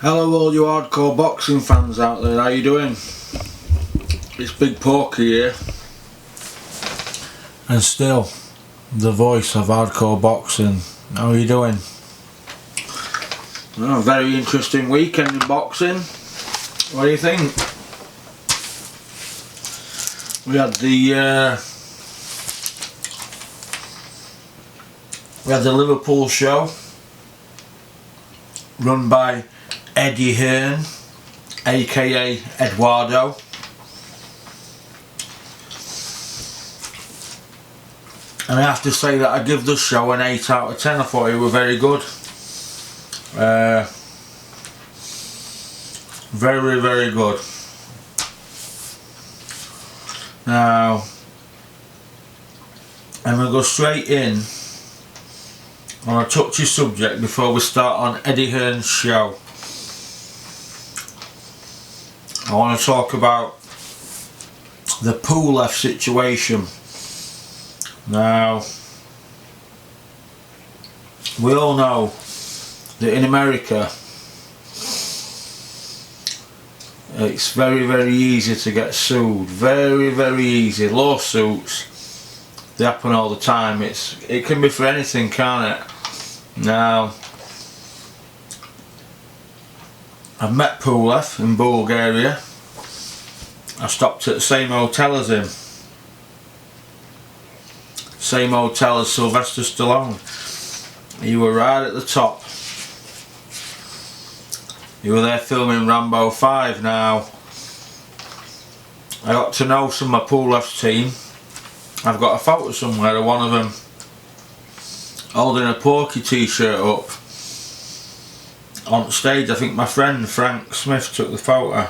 Hello all you hardcore boxing fans out there, how you doing? It's Big Porky here. And still, the voice of hardcore boxing. How are you doing? Oh, very interesting weekend in boxing. What do you think? We had the Liverpool show run by Eddie Hearn, aka Eduardo. And I have to say that I give the show an 8 out of 10. I thought it was very good. Very, very good. Now, I'm going to go straight in on a touchy subject before we start on Eddie Hearn's show. I want to talk about the Pulev situation. Now, we all know that in America it's very, very easy to get sued. Very, very easy. Lawsuits, they happen all the time. It can be for anything, can't it? Now, I've met Pulev in Bulgaria. I stopped at the same hotel as him. Same hotel as Sylvester Stallone. He were right at the top. You were there filming Rambo 5. Now, I got to know some of Pulev's team. I've got a photo somewhere of one of them holding a Porky t-shirt up on stage. I think my friend Frank Smith took the photo.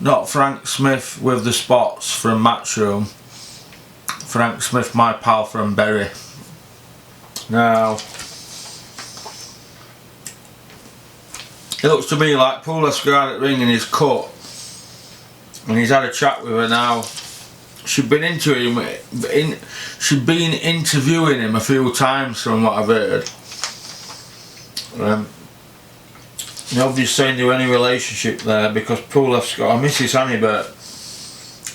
Not Frank Smith with the spots from Matchroom. Frank Smith, my pal from Bury. Now, it looks to me like Pulev's got at ring and he's cut, and he's had a chat with her. Now, she'd been interviewing him a few times from what I've heard. Nobody's saying to any relationship there because Pulev's got a missus, hasn't he? But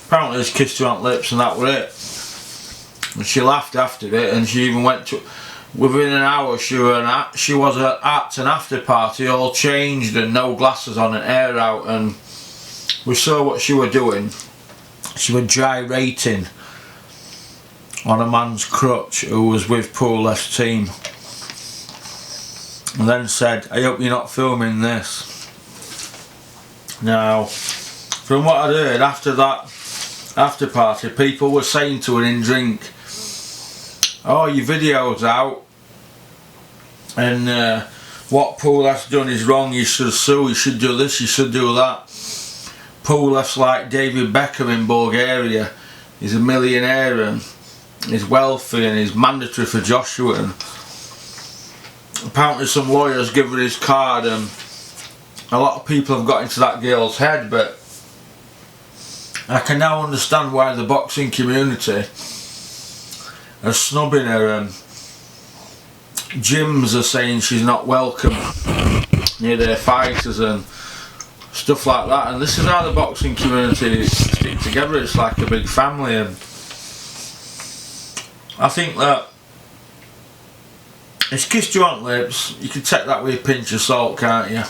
apparently he's kissed her on lips and that was it. And she laughed after it, and she even went to, within an hour she was at an after party, all changed and no glasses on and hair out, and we saw what she was doing. She was gyrating on a man's crutch who was with Pulev's team, and then said, "I hope you're not filming this." Now, from what I heard after that after party, people were saying to her in drink, "Oh, your video's out, and what Pulev's done is wrong, you should sue, you should do this, you should do that." Pulev's like David Beckham in Bulgaria. He's a millionaire and he's wealthy and he's mandatory for Joshua, and apparently some lawyers give her his card, and a lot of people have got into that girl's head. But I can now understand why the boxing community are snubbing her, and gyms are saying she's not welcome near their fighters and stuff like that. And this is how the boxing community stick together. It's like a big family, and I think that it's kissed you on lips. You can take that with a pinch of salt, can't you?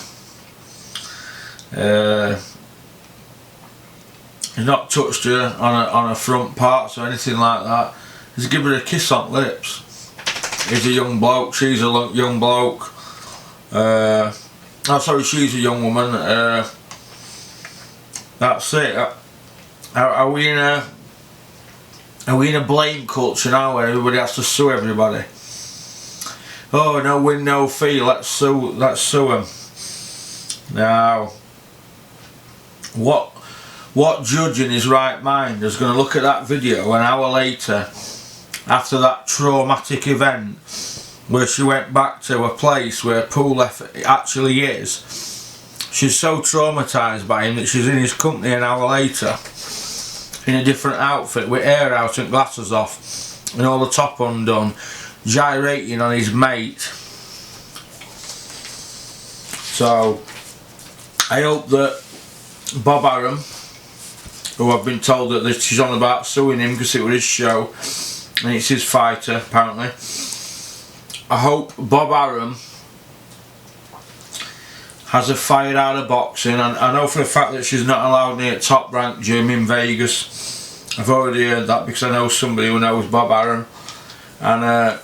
He's not touched her on her front parts or anything like that. He's given her a kiss on lips. He's a young bloke, she's a young bloke. Oh, sorry, she's a young woman. That's it. Are we in a blame culture now where everybody has to sue everybody? Oh, no win, no fee. Let's sue them. Now, what judge in his right mind is going to look at that video an hour later, after that traumatic event where she went back to a place where Pulev actually is? She's so traumatised by him that she's in his company an hour later in a different outfit with hair out and glasses off and all the top undone, gyrating on his mate. So I hope that Bob Arum, who I've been told that she's on about suing him because it was his show and it's his fighter apparently, I hope Bob Arum has her fired out of boxing. And I know for a fact that she's not allowed near Top Rank gym in Vegas. I've already heard that because I know somebody who knows Bob Arum, and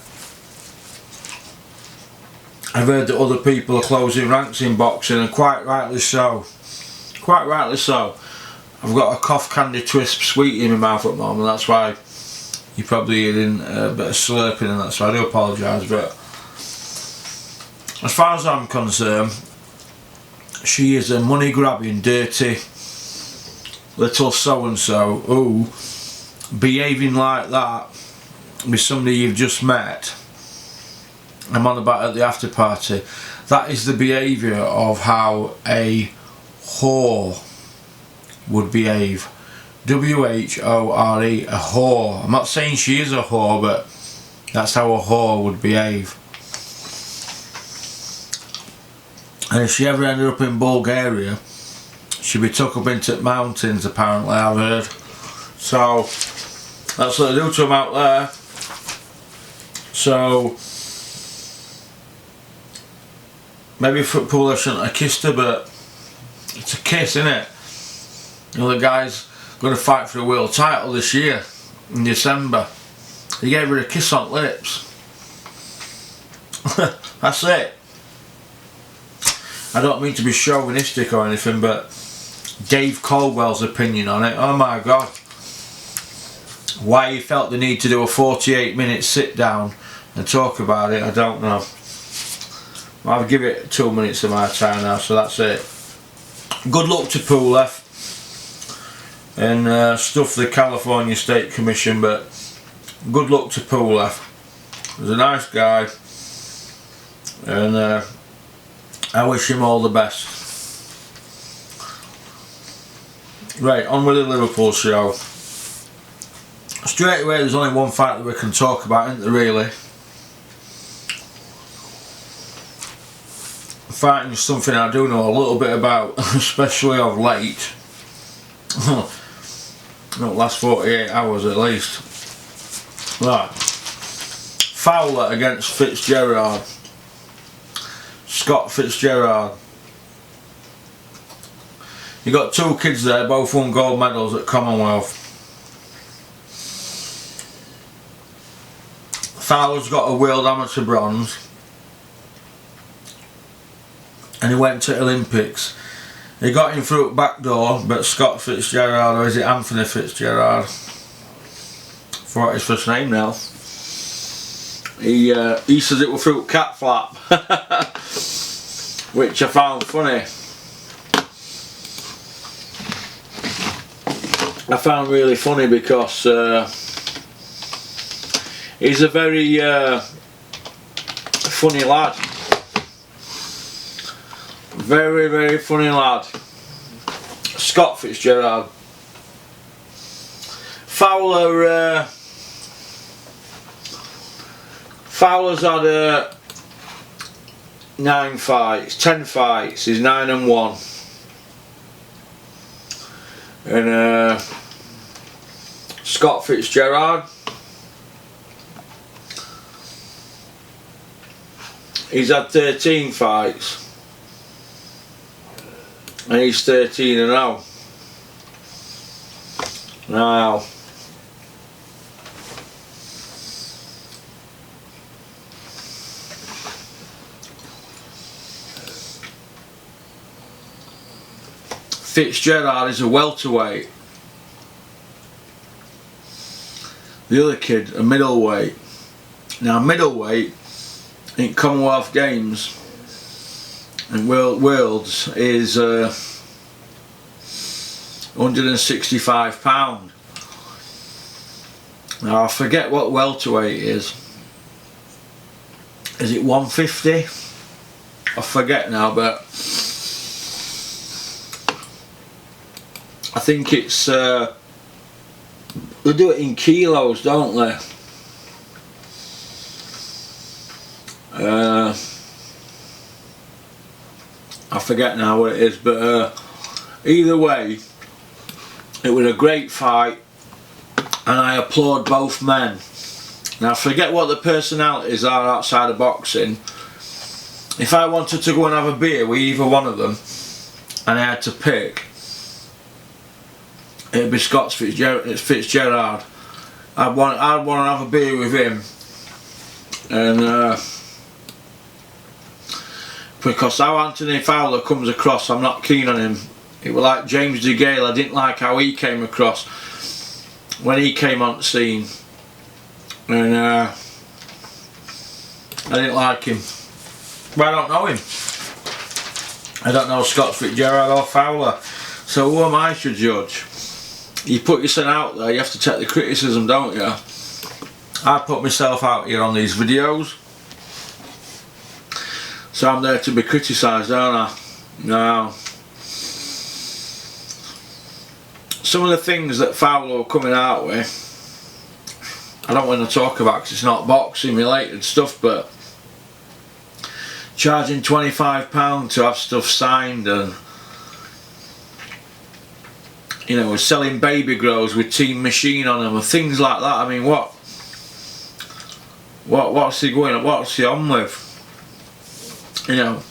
I've heard that other people are closing ranks in boxing, and quite rightly so. Quite rightly so. I've got a cough candy twist sweet in my mouth at the moment, that's why you're probably hearing a bit of slurping and that, so I do apologise. But as far as I'm concerned, she is a money grabbing, dirty little so and so who, behaving like that with somebody you've just met, I'm on about at the after party, that is the behaviour of how a whore would behave. W-H-O-R-E, a whore. I'm not saying she is a whore, but that's how a whore would behave. And if she ever ended up in Bulgaria, she'd be took up into the mountains apparently, I've heard. So that's what they do to them out there. So maybe Pulev shouldn't have kissed her, but it's a kiss, isn't it? You know, the guy's going to fight for a world title this year in December. He gave her a kiss on the lips. That's it. I don't mean to be chauvinistic or anything, but Dave Caldwell's opinion on it, oh my god. Why he felt the need to do a 48-minute sit down and talk about it, I don't know. I'll give it 2 minutes of my time now, so that's it. Good luck to Pulev and stuff the California State Commission, but good luck to Pulev. He's a nice guy, and I wish him all the best. Right, on with the Liverpool show. Straight away, there's only one fight that we can talk about, isn't there, really? Fighting is something I do know a little bit about, especially of late. Not last 48 hours at least. Right. Fowler against Fitzgerald. Scott Fitzgerald. You got two kids there, both won gold medals at Commonwealth. Fowler's got a world amateur bronze, and he went to Olympics. He got in through the back door, but Scott Fitzgerald, or is it Anthony Fitzgerald? Forgot his first name now. He says it was through cat flap, which I found funny. I found really funny because he's a very funny lad. Very, very funny lad. Scott Fitzgerald. Fowler's had 10 fights. He's 9-1. And Scott Fitzgerald, he's had 13 fights. And he's 13-0. Now, Fitzgerald is a welterweight. The other kid, a middleweight. Now, middleweight in Commonwealth Games and Worlds is £165. Now I forget what welterweight is. Is it 150? I forget now, but I think it's they do it in kilos, don't they? I forget now what it is, but either way, it was a great fight, and I applaud both men. Now, forget what the personalities are outside of boxing. If I wanted to go and have a beer with either one of them, and I had to pick, it'd be Fitzgerald. I'd want to have a beer with him, and because how Anthony Fowler comes across, I'm not keen on him. It was like James DeGale. I didn't like how he came across when he came on the scene, and I didn't like him. But I don't know him. I don't know Scott Fitzgerald or Fowler, so who am I to judge? You put yourself out there, you have to take the criticism, don't you? I put myself out here on these videos, so I'm there to be criticised, aren't I? Now, some of the things that Fowler were coming out with, I don't want to talk about because it's not boxing related stuff, but charging £25 to have stuff signed, and you know, selling baby grows with Team Machine on them and things like that. I mean, what's he going? What's he on with? You know,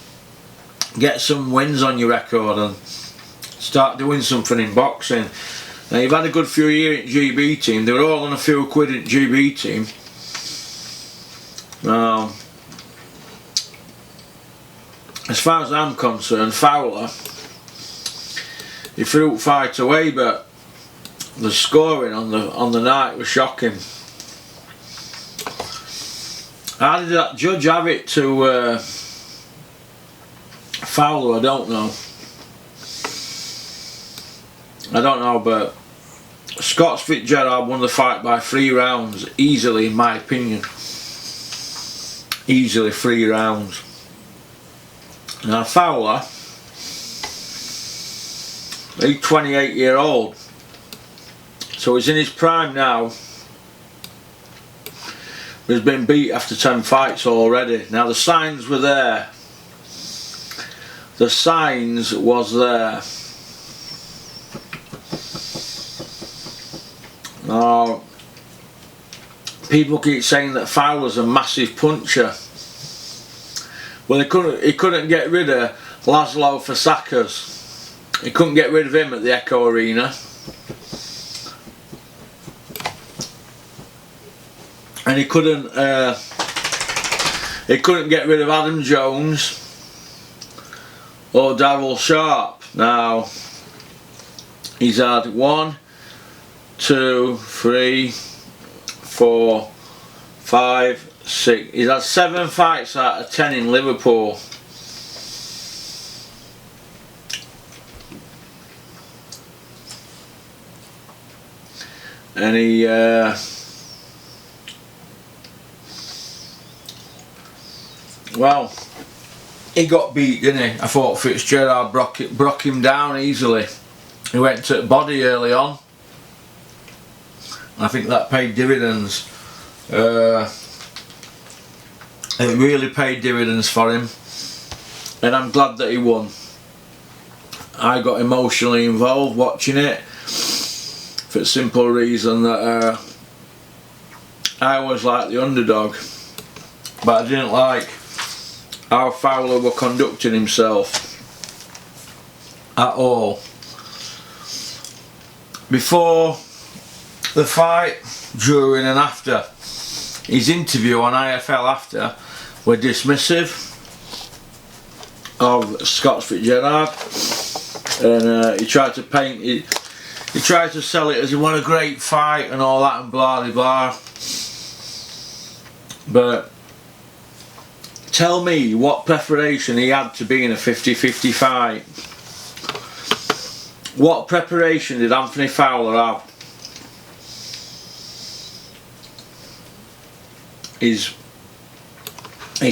get some wins on your record and start doing something in boxing. Now, you've had a good few years at GB team. They were all on a few quid at GB team. As far as I'm concerned, Fowler, he threw fight away, but the scoring on the night was shocking. How did that judge have it to Fowler? I don't know, but Scott Fitzgerald won the fight by 3 rounds, easily, in my opinion. Easily 3 rounds. Now Fowler, he's 28-year-old, so he's in his prime now. He's been beat after 10 fights already. Now the signs were there. The signs was there. Now, people keep saying that Fowler's a massive puncher. Well, he couldn't get rid of Laszlo Fasakas. He couldn't get rid of him at the Echo Arena. And he couldn't get rid of Adam Jones or Darryl Sharp. Now, he's had 1, 2, 3, 4, 5, 6. He's had 7 fights out of 10 in Liverpool. And he well, he got beat, didn't he? I thought Fitzgerald broke him down easily. He went to body early on. I think that paid dividends. It really paid dividends for him, and I'm glad that he won. I got emotionally involved watching it for the simple reason that I was like the underdog, but I didn't like how Fowler were conducting himself at all. Before the fight, during and after, his interview on IFL after were dismissive of Scott Fitzgerald, and he tried to paint it, he tried to sell it as what a great fight and all that and blah blah blah. But tell me what preparation he had to be in a 50-50 fight. What preparation did Anthony Fowler have? He's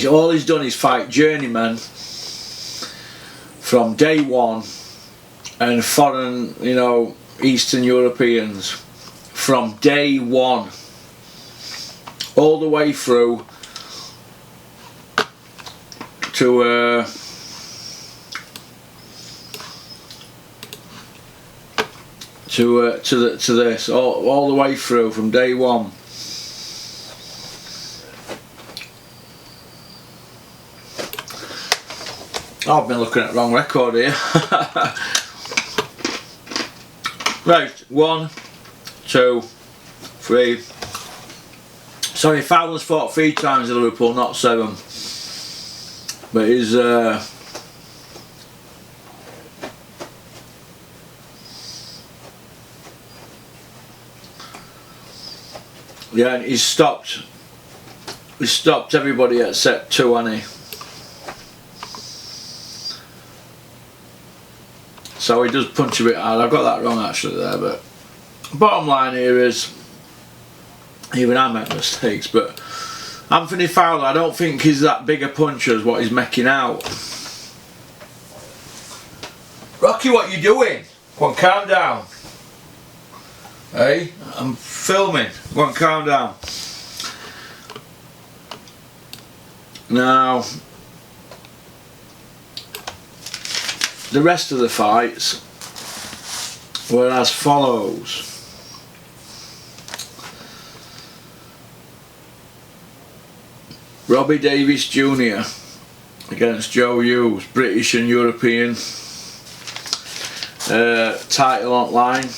all he's done is fight journeymen from day one, and foreign, you know, Eastern Europeans from day one, all the way through to to this all the way through from day one. I've been looking at the wrong record here. Right, 1, 2, 3. Sorry, Fowler's fought 3 times in Liverpool, not 7. But he's yeah, and he's stopped everybody except 2, hasn't he? So he does punch a bit hard. I've got that wrong actually there, but bottom line here is, even I make mistakes, but Anthony Fowler, I don't think he's that big a puncher as what he's making out. Rocky, what you doing? Go on, calm down. Hey, I'm filming. Go on, calm down. Now, the rest of the fights were as follows. Robbie Davies Jr. against Joe Hughes, British and European title on line.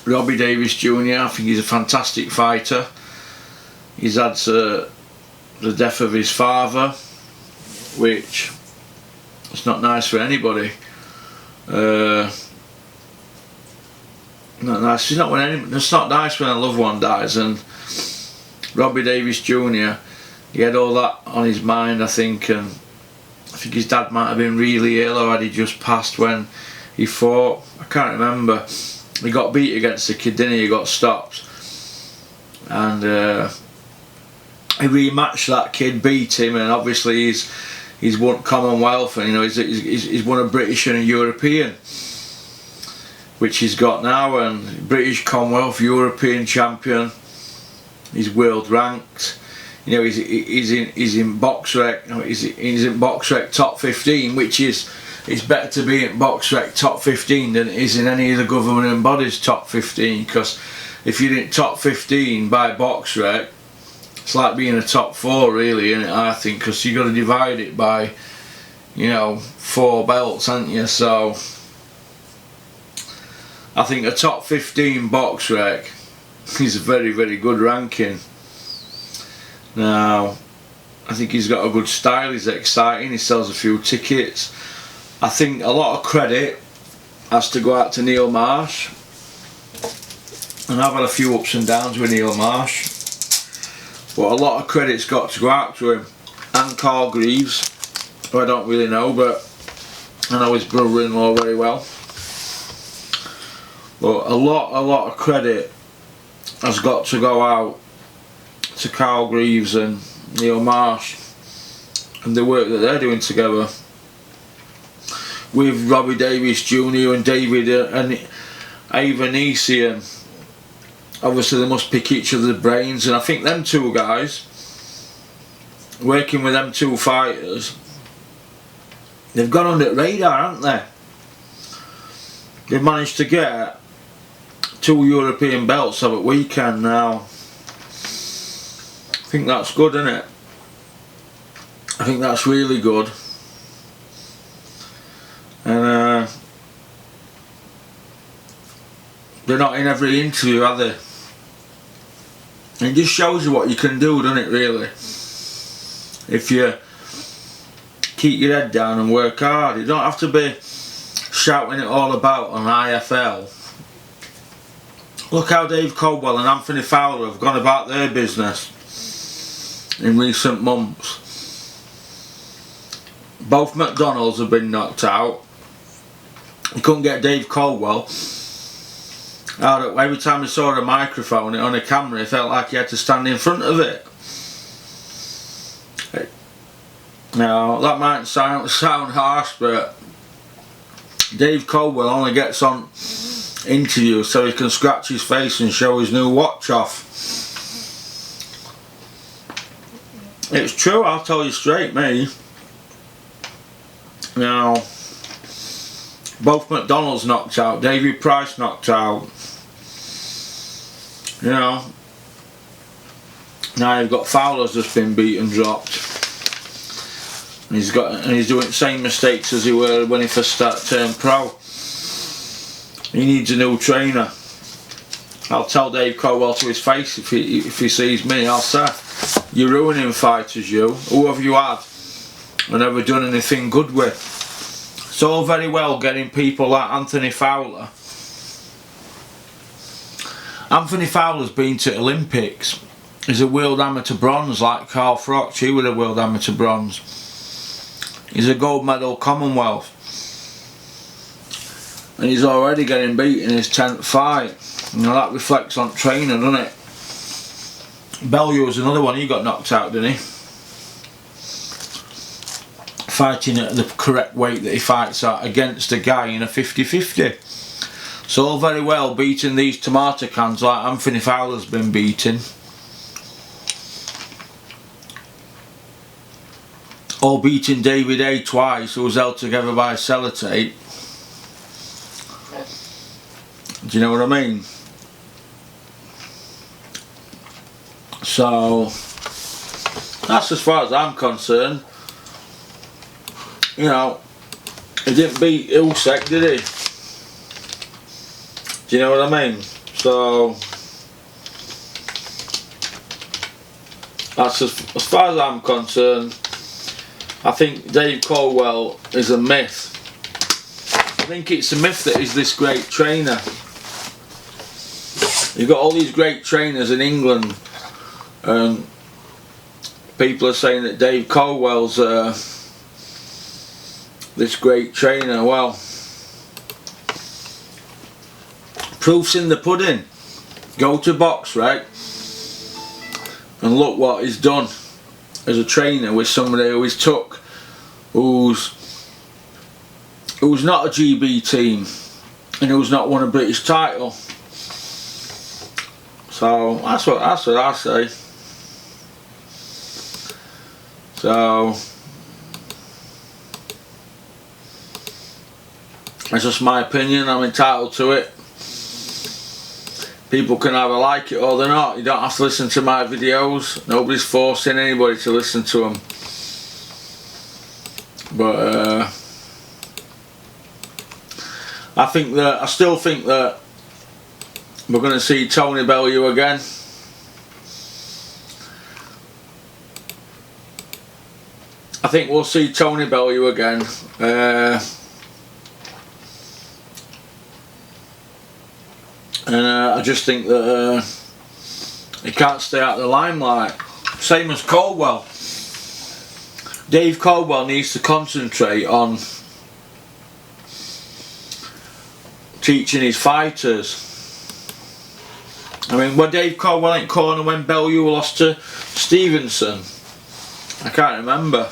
Robbie Davies Jr. I think he's a fantastic fighter. He's had the death of his father, which is not nice for anybody. Not nice. It's not nice when a loved one dies, and Robbie Davies Jr. he had all that on his mind, I think, and I think his dad might have been really ill, or had he just passed when he fought. I can't remember. He got beat against the kid, didn't he? He got stopped, and he rematched that kid, beat him, and obviously he's won Commonwealth, and you know he's won a British and a European, which he's got now, and British, Commonwealth, European champion. He's world ranked. You know, he's in BoxRec. He's in BoxRec top 15, which is, it's better to be in BoxRec top 15 than it is in any of the government bodies top 15, because if you're in top 15 by BoxRec, it's like being a top 4 really, isn't it, I think, because you've got to divide it by, you know, 4 belts, haven't you? So I think a top 15 BoxRec is a very, very good ranking. Now, I think he's got a good style, he's exciting, he sells a few tickets. I think a lot of credit has to go out to Neil Marsh, and I've had a few ups and downs with Neil Marsh, but a lot of credit's got to go out to him, and Carl Greaves, who I don't really know, but I know his brother-in-law very well. But a lot of credit has got to go out to Carl Greaves and Neil Marsh and the work that they're doing together with Robbie Davies Jr. and David and Avanesi, and obviously they must pick each other's brains, and I think them 2 guys, working with them 2 fighters, they've gone under the radar, haven't they? They've managed to get 2 European belts over the weekend now. I think that's good, isn't it? I think that's really good. And they're not in every interview, are they? And it just shows you what you can do, doesn't it, really? If you keep your head down and work hard. You don't have to be shouting it all about on IFL. Look how Dave Coldwell and Anthony Fowler have gone about their business in recent months. Both McDonald's have been knocked out. You couldn't get Dave Coldwell out. Every time he saw a microphone on a camera, he felt like he had to stand in front of it. Now that might sound harsh, but Dave Coldwell only gets on interviews so he can scratch his face and show his new watch off. It's true, I'll tell you straight, me. Now, both McDonald's knocked out, Davy Price knocked out. You know. Now you've got Fowler's just been beat and dropped. And he's doing the same mistakes as he were when he first started turning pro. He needs a new trainer. I'll tell Dave Caldwell to his face if he sees me. I'll say, you're ruining fighters, you. Who have you had and never done anything good with? It's all very well getting people like Anthony Fowler. Anthony Fowler's been to Olympics. He's a world amateur bronze like Carl Froch. He was a world amateur bronze. He's a gold medal Commonwealth. And he's already getting beat in his 10th fight. You know, that reflects on training, doesn't it? Bellew was another one, he got knocked out, didn't he? Fighting at the correct weight that he fights at against a guy in a 50-50. So all very well beating these tomato cans like Anthony Fowler's been beating. Or beating David A twice, who was held together by sellotape. Do you know what I mean? So that's as far as I'm concerned. You know, he didn't beat Usyk, did he? Do you know what I mean? So that's as far as I'm concerned. I think Dave Caldwell is a myth. I think it's a myth that he's this great trainer. You've got all these great trainers in England, and people are saying that Dave Caldwell's this great trainer. Well, proof's in the pudding. Go to box, right? And look what he's done as a trainer with somebody who he's took, who's not a GB team and who's not won a British title. So that's what I say. So it's just my opinion, I'm entitled to it. People can either like it or they're not. You don't have to listen to my videos. Nobody's forcing anybody to listen to them. But I still think that we're going to see Tony Bellew again. I think we'll see Tony Bellew again. And I just think that he can't stay out of the limelight. Same as Caldwell. Dave Caldwell needs to concentrate on teaching his fighters. I mean, when Dave Caldwell ain't corner when Bellew lost to Stevenson, I can't remember,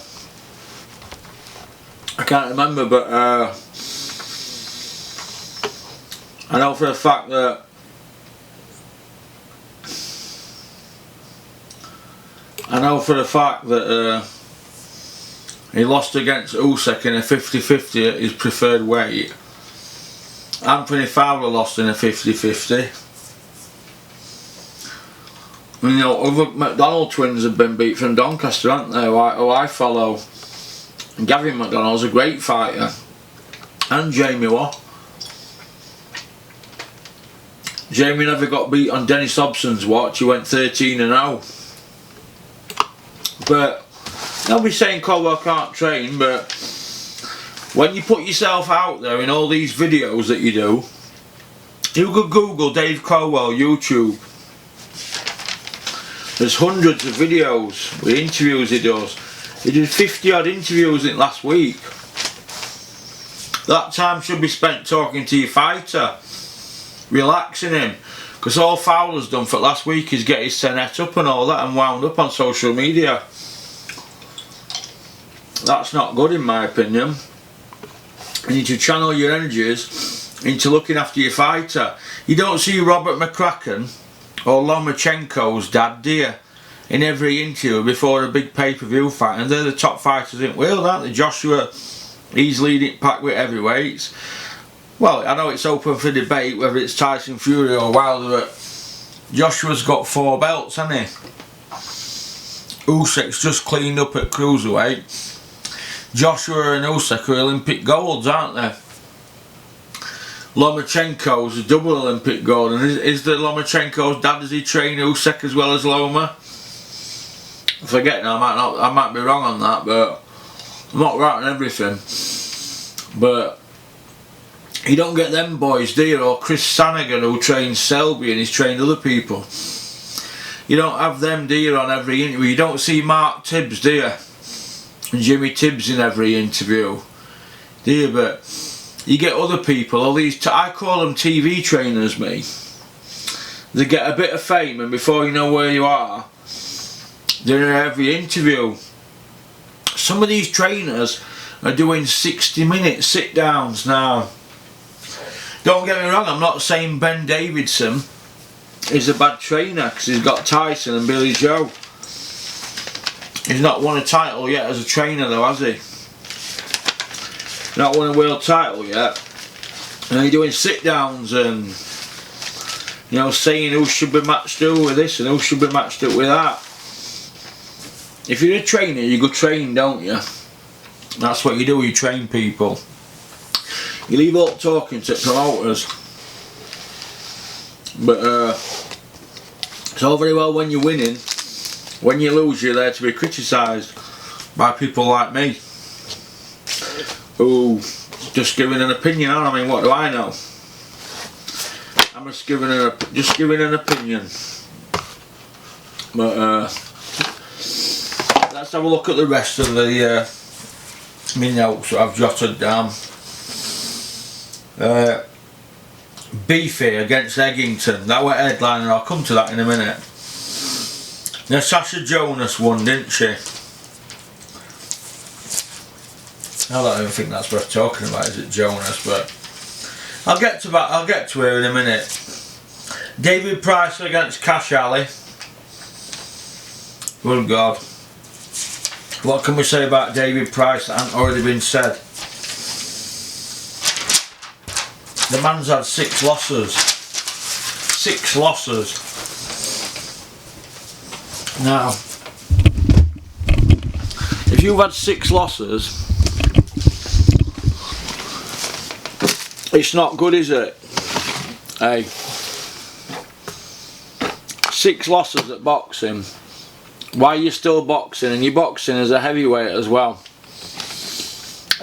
but I know for a fact that he lost against Usyk in a 50-50 at his preferred weight. Anthony Fowler lost in a 50-50. You know, other McDonald twins have been beat from Doncaster, haven't they? Who I follow. And Gavin McDonald's a great fighter. And Jamie Waugh. Jamie never got beat on Dennis Hobson's watch. He went 13-0. But nobody's saying Caldwell can't train, but when you put yourself out there in all these videos that you do, you could Google Dave Caldwell YouTube. There's hundreds of videos with interviews he does. He did 50 odd interviews in last week. That time should be spent talking to your fighter, relaxing him, because all Fowler's done for last week is get his senet up and all that and wound up on social media. That's not good in my opinion. You need to channel your energies into looking after your fighter. You don't see Robert McCracken or Lomachenko's dad, do you? In every interview before a big pay-per-view fight, and they're the top fighters in the world, aren't they? Joshua, he's leading pack with heavyweights. Well, I know it's open for debate whether it's Tyson Fury or Wilder at Joshua's got 4 belts, hasn't he? Usyk's just cleaned up at cruiserweight. Joshua and Usyk are Olympic golds, aren't they? Lomachenko's a double Olympic gold, and is the Lomachenko's dad, does he train Usyk as well as Loma? I forget now, I might be wrong on that, but I'm not right on everything. But you don't get them boys, do you? Or Chris Sanagan, who trains Selby and he's trained other people. You don't have them, do you, on every interview? You don't see Mark Tibbs, do you? And Jimmy Tibbs in every interview, do you? But you get other people, all these, I call them TV trainers, me. They get a bit of fame, and before you know where you are, they're in every interview. Some of these trainers are doing 60-minute sit-downs now. Don't get me wrong, I'm not saying Ben Davidson is a bad trainer, because he's got Tyson and Billy Joe. He's not won a title yet as a trainer though, has he? Not won a world title yet. And he's doing sit-downs and, you know, saying who should be matched up with this and who should be matched up with that. If you're a trainer, you go train, don't you? That's what you do, you train people. You leave all talking to promoters. But it's all very well when you're winning. When you lose, you're there to be criticised by people like me, who just giving an opinion on. I mean, what do I know? I'm just giving an opinion. But let's have a look at the rest of the me notes that I've jotted down. Beefy against Eggington, that were headliner. I'll come to that in a minute. Now Sasha Jonas won, didn't she? I don't even think that's worth talking about, is it, Jonas? But I'll get to that. I'll get to her in a minute. David Price against Cash Alley. Good God. What can we say about David Price that hasn't already been said? The man's had 6 losses. 6 losses. Now, if you've had 6 losses, it's not good, is it? Hey, 6 losses at boxing. Why are you still boxing? And you're boxing as a heavyweight as well.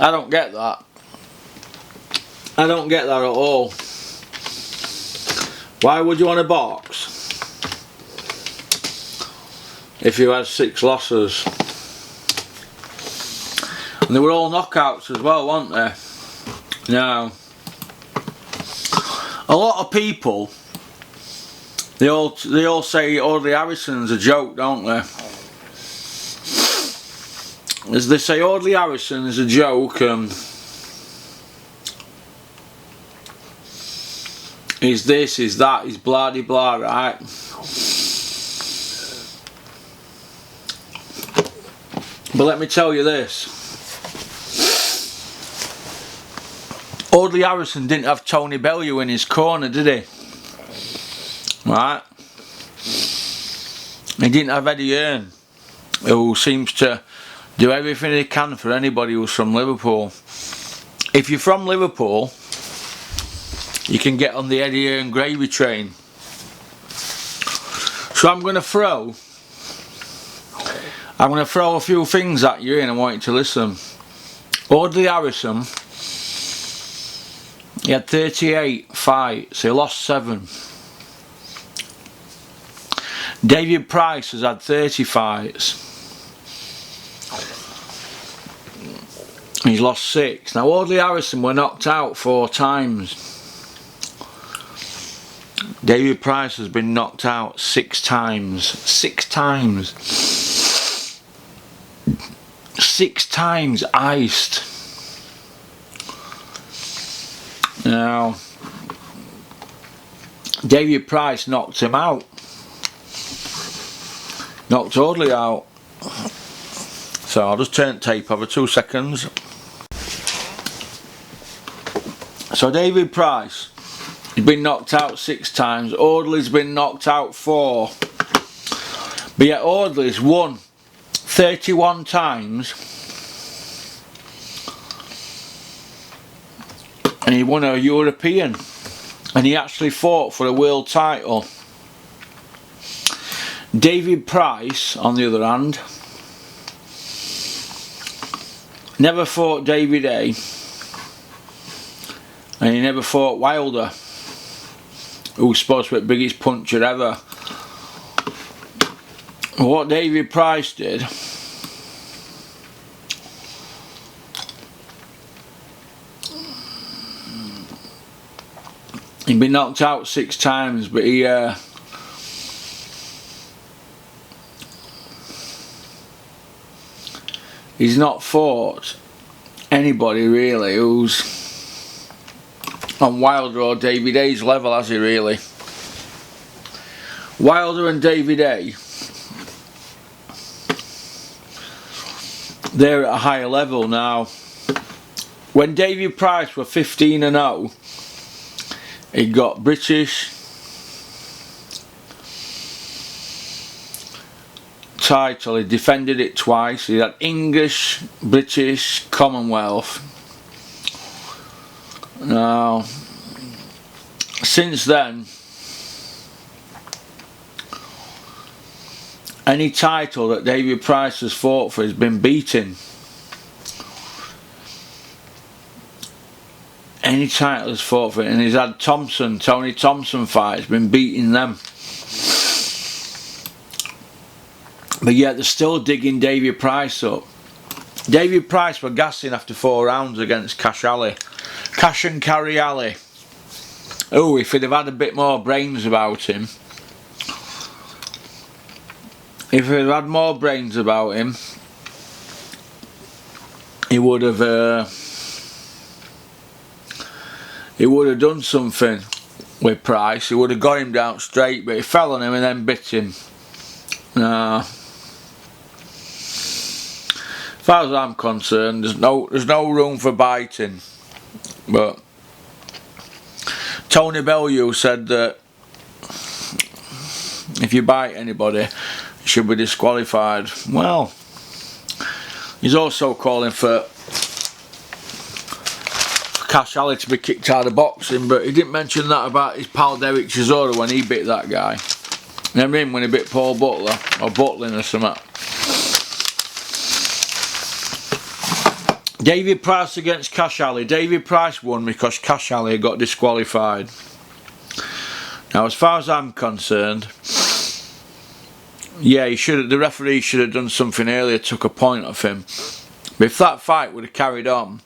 I don't get that. I don't get that at all. Why would you want to box if you had 6 losses? And they were all knockouts as well, weren't they? Now, a lot of people, they all say Audley Harrison's a joke, don't they? As they say, Audley Harrison is a joke. He's this, he's that, he's blah de blah, right? But let me tell you this. Audley Harrison didn't have Tony Bellew in his corner, did he? Right? He didn't have Eddie Hearn, who seems to do everything he can for anybody who's from Liverpool. If you're from Liverpool, you can get on the Eddie Hearn gravy train. So I'm going to throw a few things at you and I want you to listen. Audley Harrison, he had 38 fights, he lost 7. David Price has had 30 fights. He's lost 6. Now Audley Harrison were knocked out 4 times. David Price has been knocked out 6 times. 6 times. 6 times iced. Now, David Price knocked him out. Knocked Audley out. So I'll just turn the tape over 2 seconds. So David Price He's been knocked out 6 times. Audley's been knocked out 4. But yet Audley's won 31 times. And he won a European. And he actually fought for a world title. David Price, on the other hand, never fought David A. And he never fought Wilder, who's supposed to be the biggest puncher ever. What David Price did, he'd been knocked out 6 times, but he's not fought anybody really who's on Wilder or David A's level, has he really? Wilder and David A, they're at a higher level now. When David Price were 15-0, he got British title, he defended it twice, he had English, British, Commonwealth. Now, since then, any title that David Price has fought for has been beaten. Any title he's fought for it, and he's had Tony Thompson fights, been beating them. But yet they're still digging David Price up. David Price were gassing after 4 rounds against Cash and Carry Ali. Oh, if he'd have had a bit more brains about him. If he'd had more brains about him, he would have done something with Price. He would have got him down straight, but he fell on him and then bit him. As far as I'm concerned, there's no room for biting. But Tony Bellew said that if you bite anybody, you should be disqualified. Well, he's also calling for Cash Ali to be kicked out of boxing, but he didn't mention that about his pal Derek Chisora when he bit that guy. Remember him when he bit Paul Butler, or Butlin or something? David Price against Cash Ali. David Price won because Cash Ali got disqualified. Now, as far as I'm concerned, yeah, the referee should have done something earlier, took a point off him. But if that fight would have carried on,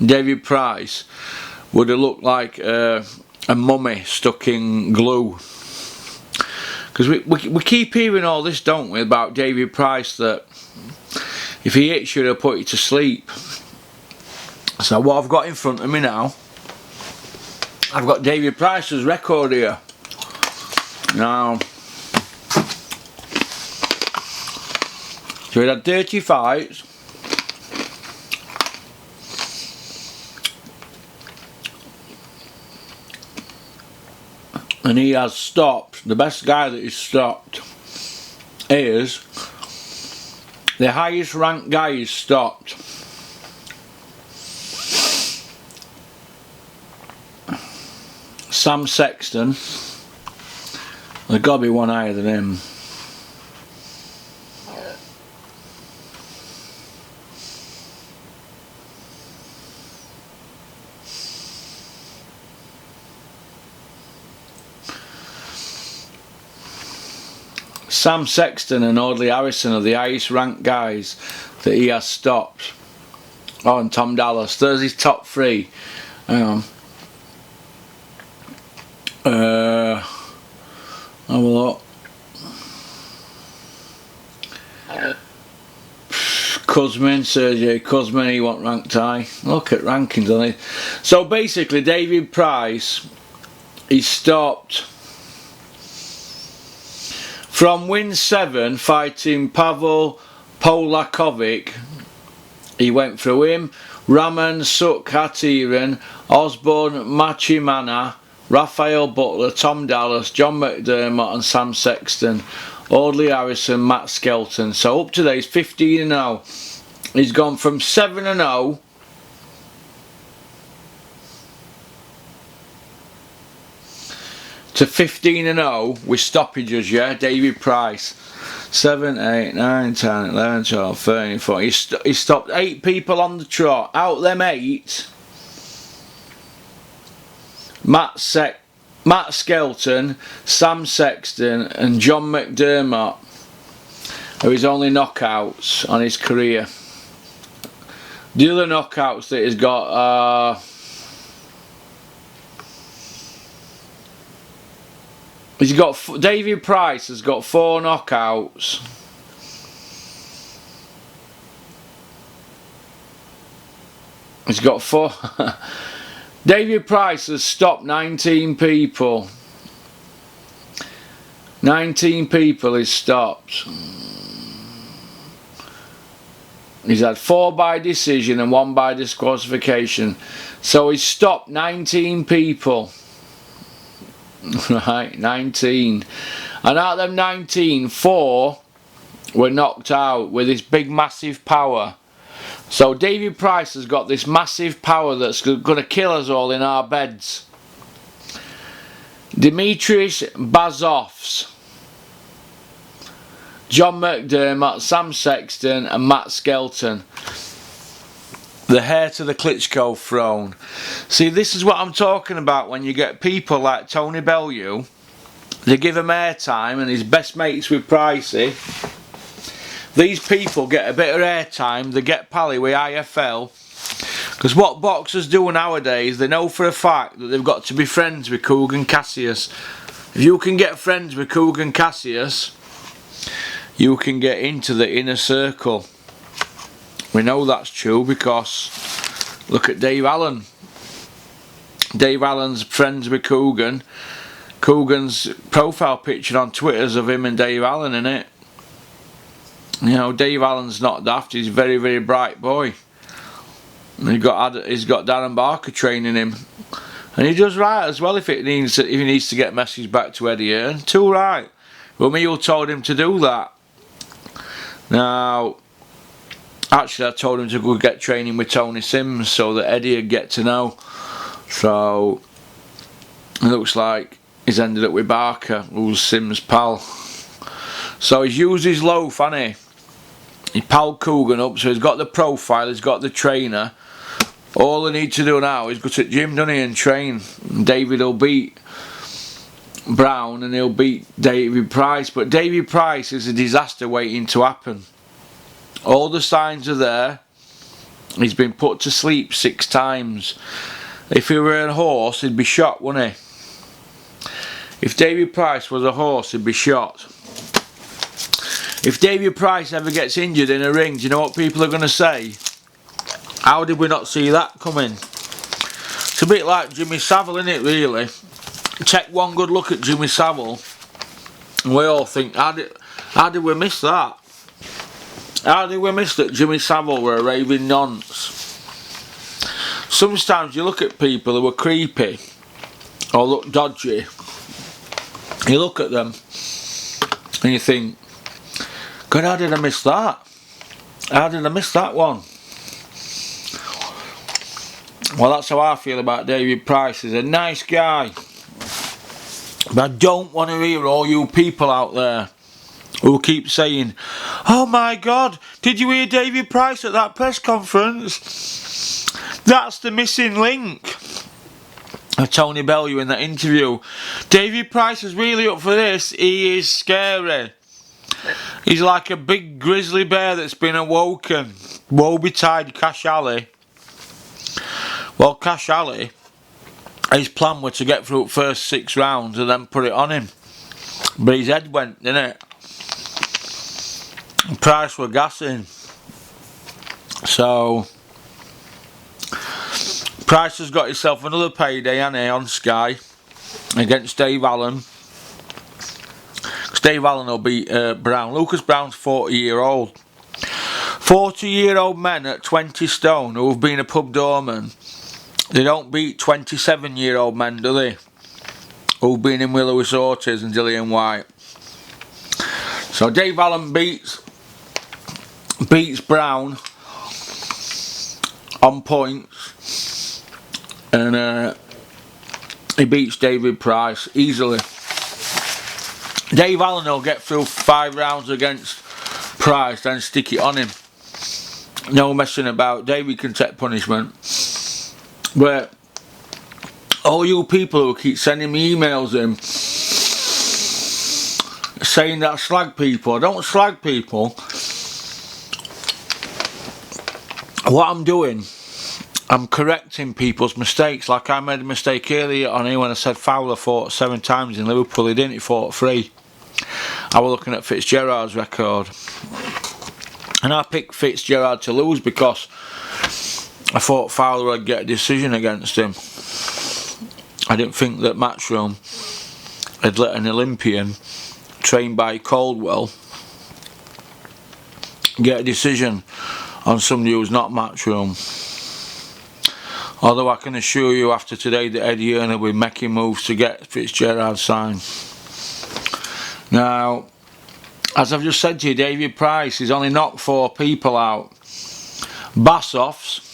David Price would have looked like a mummy stuck in glue. Because we keep hearing all this, don't we, about David Price, that if he hits you, he'll put you to sleep. So what I've got in front of me now, I've got David Price's record here. Now, so he had 30 fights. And he has stopped. The best guy that he's stopped is the highest ranked guy he's stopped. Sam Sexton. There's got to be one higher than him. Sam Sexton and Audley Harrison are the highest ranked guys that he has stopped. Oh, and Tom Dallas. There's his top 3. Hang on. Have a look. Kuzmin, Sergey Kuzmin, he wasn't ranked high. Look at rankings on it. So basically, David Price, he stopped from win 7 fighting Pavel Polakovic. He went through him. Raman Sukhatiran, Osborne Machimana, Raphael Butler, Tom Dallas, John McDermott and Sam Sexton, Audley Harrison, Matt Skelton. So up to date, he's 15-0. He's gone from 7-0 to 15-0 with stoppages, yeah, David Price. 7, 8, 9, 10, 11, 12, 13, 14. He stopped 8 people on the trot. Out them 8, Matt Skelton, Sam Sexton and John McDermott are his only knockouts on his career. The other knockouts that he's got David Price has got 4 knockouts. He's got 4. David Price has stopped 19 people. 19 people he's stopped. He's had 4 by decision and 1 by disqualification. So he's stopped 19 people. Right, 19. And out of them 19, 4 were knocked out with this big massive power. So David Price has got this massive power that's going to kill us all in our beds. Dimitris Bazovs, John McDermott, Sam Sexton and Matt Skelton. The heir to the Klitschko throne. See, this is what I'm talking about when you get people like Tony Bellew. They give him airtime and he's best mates with Pricey. These people get a bit of airtime, they get pally with IFL. Because what boxers do nowadays, they know for a fact that they've got to be friends with Kugan Cassius. If you can get friends with Kugan Cassius, you can get into the inner circle. We know that's true because look at Dave Allen. Dave Allen's friends with Kugan. Kugan's profile picture on Twitter's of him and Dave Allen in it. You know, Dave Allen's not daft. He's a very, very bright boy. And he's got Darren Barker training him, and he does right as well. If he needs to get a message back to Eddie Hearn, too right. Well, Meal told him to do that. Now, actually, I told him to go get training with Tony Sims so that Eddie would get to know. So it looks like he's ended up with Barker, who's Sims' pal. So he's used his loaf, hasn't he? He palled Kugan up, so he's got the profile, he's got the trainer. All they need to do now is go to the gym, doesn't he, and train. David will beat Brown and he'll beat David Price. But David Price is a disaster waiting to happen. All the signs are there. He's been put to sleep 6 times. If he were a horse, he'd be shot, wouldn't he? If David Price was a horse, he'd be shot. If David Price ever gets injured in a ring, do you know what people are going to say? How did we not see that coming? It's a bit like Jimmy Savile, isn't it, really? Take one good look at Jimmy Savile and we all think, how did we miss that? How did we miss that Jimmy Savile were a raving nonce? Sometimes you look at people who are creepy or look dodgy, you look at them and you think, God, how did I miss that? How did I miss that one? Well, that's how I feel about David Price. He's a nice guy. But I don't want to hear all you people out there who keep saying, oh my God, did you hear David Price at that press conference? That's the missing link. Tony Bellew in that interview. David Price is really up for this. He is scary. He's like a big grizzly bear that's been awoken. Woe betide Cash Ali. Well, Cash Ali, his plan was to get through the first 6 rounds and then put it on him. But his head went, didn't it? Price were gassing. So Price has got himself another payday, hasn't he, on Sky against Dave Allen. Dave Allen will beat Brown. Lucas Brown's 40-year-old. 40-year-old men at 20 stone who have been a pub doorman, they don't beat 27-year-old men, do they? who've been in with Lewis Ortiz and Dillian White. So Dave Allen beats Brown on points, and he beats David Price easily. Dave Allen will get through 5 rounds against Price, then stick it on him. No messing about. David can take punishment. But all you people who keep sending me emails in saying that I slag people, I don't slag people. What I'm doing, I'm correcting people's mistakes. Like I made a mistake earlier on here when I said Fowler fought 7 times in Liverpool. He didn't, he fought 3. I was looking at Fitzgerald's record, and I picked Fitzgerald to lose because I thought Fowler would get a decision against him. I didn't think that Matchroom had let an Olympian trained by Caldwell get a decision on somebody who's not Matchroom. Although I can assure you after today that Eddie Hearn will be making moves to get Fitzgerald signed. Now, as I've just said to you, David Price has only knocked 4 people out. Bassoffs,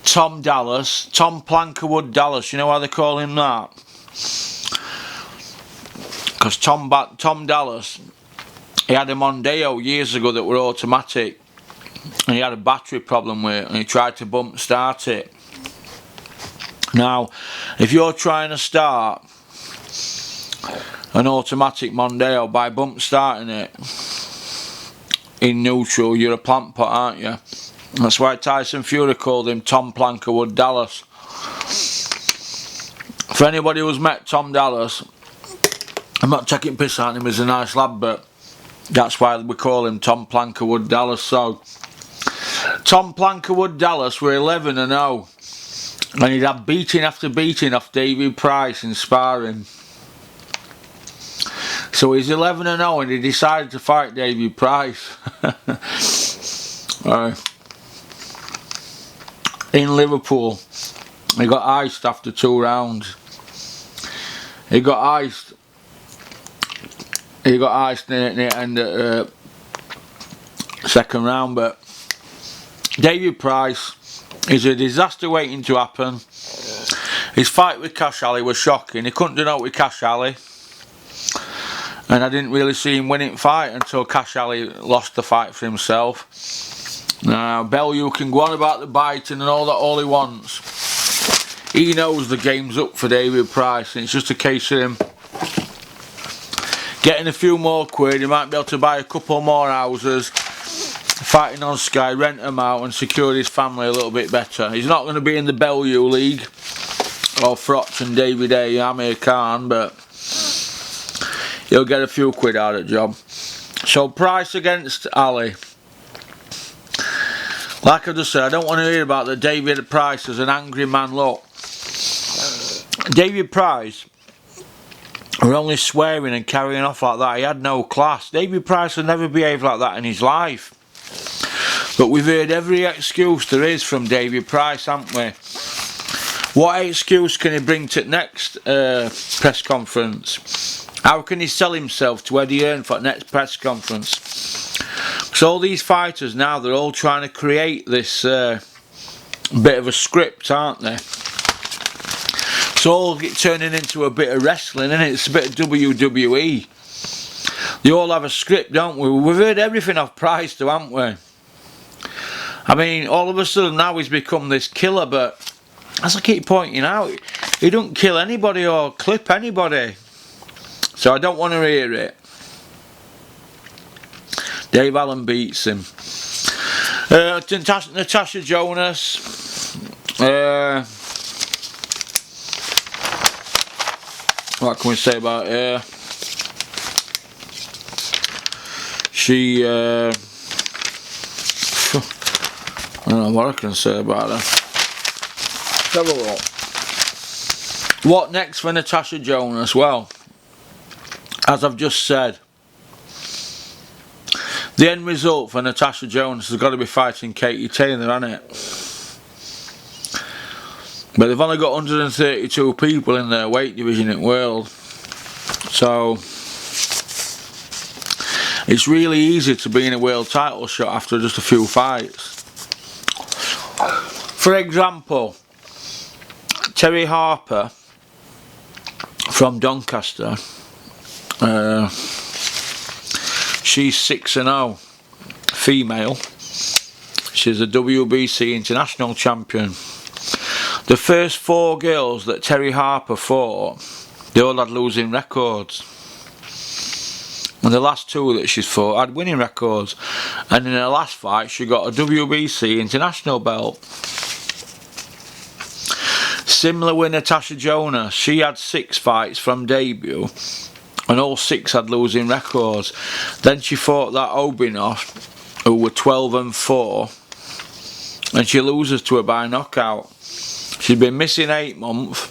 Tom Dallas, Tom Plankerwood Dallas, you know why they call him that? Because Tom Dallas, he had a Mondeo years ago that were automatic, and he had a battery problem with it, and he tried to bump start it. Now, if you're trying to start an automatic Mondeo by bump starting it in neutral, you're a plant pot, aren't you? That's why Tyson Fury called him Tom Plankerwood Dallas. For anybody who's met Tom Dallas, I'm not taking piss at him, he's a nice lad, but that's why we call him Tom Plankerwood Dallas. So Tom Plankerwood Dallas were 11-0, and he'd had beating after beating off David Price in sparring. So he's 11-0 and he decided to fight David Price. In Liverpool, he got iced after 2 rounds. He got iced near the end of second round, but David Price is a disaster waiting to happen. His fight with Cash Ali was shocking. He couldn't do no with Cash Ali, and I didn't really see him winning the fight until Cash Ali lost the fight for himself. Now Bellew can go on about the biting and all that all he wants. He knows the game's up for David Price, and it's just a case of him getting a few more quid. He might be able to buy a couple more houses, fighting on Sky, rent them out and secure his family a little bit better. He's not going to be in the Bellew League or Frotch and David A. Amir Khan, but he'll get a few quid out of the job. So Price against Ali. Like I just said, I don't want to hear about the David Price as an angry man look. David Price were only swearing and carrying off like that. He had no class. David Price would never behaved like that in his life. But we've heard every excuse there is from David Price, haven't we? What excuse can he bring to the next press conference? How can he sell himself to Eddie Hearn for the next press conference? Because all these fighters now, they're all trying to create this bit of a script, aren't they? It's all turning into a bit of wrestling, isn't it? It's a bit of WWE. They all have a script, don't we? We've heard everything off Price too, haven't we? I mean, all of a sudden now he's become this killer, but as I keep pointing out, he don't kill anybody or clip anybody. So I don't want to hear it. Dave Allen beats him. Natasha Jonas. What can we say about her? She, I don't know what I can say about her. Let's have a look. What next for Natasha Jonas? Well, as I've just said, the end result for Natasha Jonas has got to be fighting Katie Taylor, hasn't it? But they've only got 132 people in their weight division in the world. So it's really easy to be in a world title shot after just a few fights. For example, Terry Harper from Doncaster, she's 6-0, female. She's a WBC international champion. The first 4 girls that Terry Harper fought, they all had losing records. And the last 2 that she's fought had winning records. And in her last fight, she got a WBC international belt. Similar with Natasha Jonas. She had 6 fights from debut, and all 6 had losing records. Then she fought that Obinov, who were 12-4, and she loses to her by knockout. She'd been missing 8 months,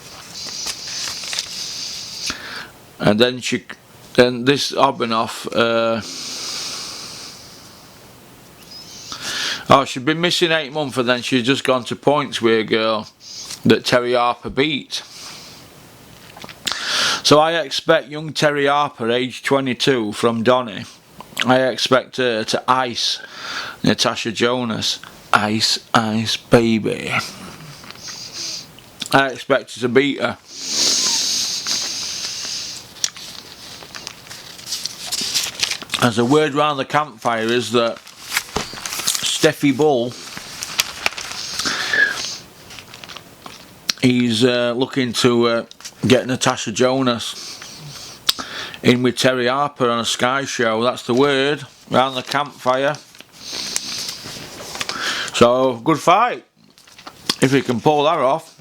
and then this Obinov, she'd been missing 8 months, and then she'd just gone to points with a girl that Terry Harper beat. So I expect young Terry Harper, age 22, from Donny, I expect her to ice Natasha Jonas. Ice, ice, baby. I expect her to beat her. As a word round the campfire is that Steffi Bull, he's looking to get Natasha Jonas in with Terry Harper on a Sky show. That's the word round the campfire. So, good fight if he can pull that off,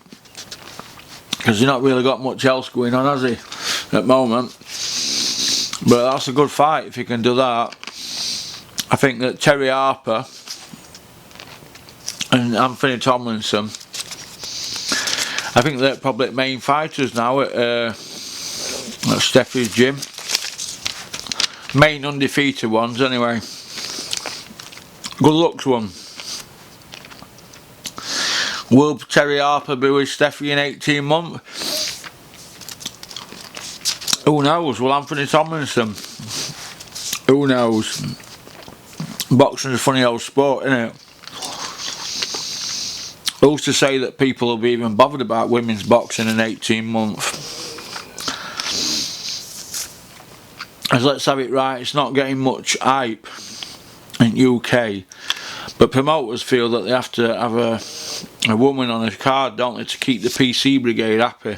because he's not really got much else going on, has he, at the moment. But that's a good fight if he can do that. I think that Terry Harper and Anthony Tomlinson, I think they're probably main fighters now at Steffi's gym. Main undefeated ones anyway. Good luck to them. Will Terry Harper be with Steffi in 18 months? Who knows? Will Anthony Tomlinson? Who knows? Boxing's a funny old sport, isn't it? Who's to say that people will be even bothered about women's boxing in 18 months? As let's have it right, it's not getting much hype in UK, but promoters feel that they have to have a woman on a card, don't they, to keep the PC brigade happy.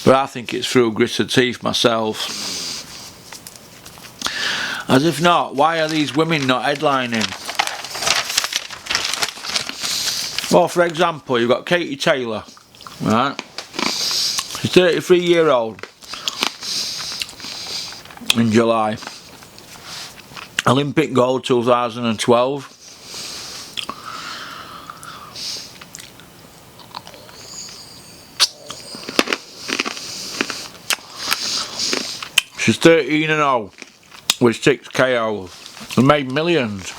But I think it's through gritted teeth myself. As if not, why are these women not headlining? Well, for example, you've got Katie Taylor, right? She's 33-year-old in July. Olympic gold 2012. She's 13-0 with 6 KOs and made millions.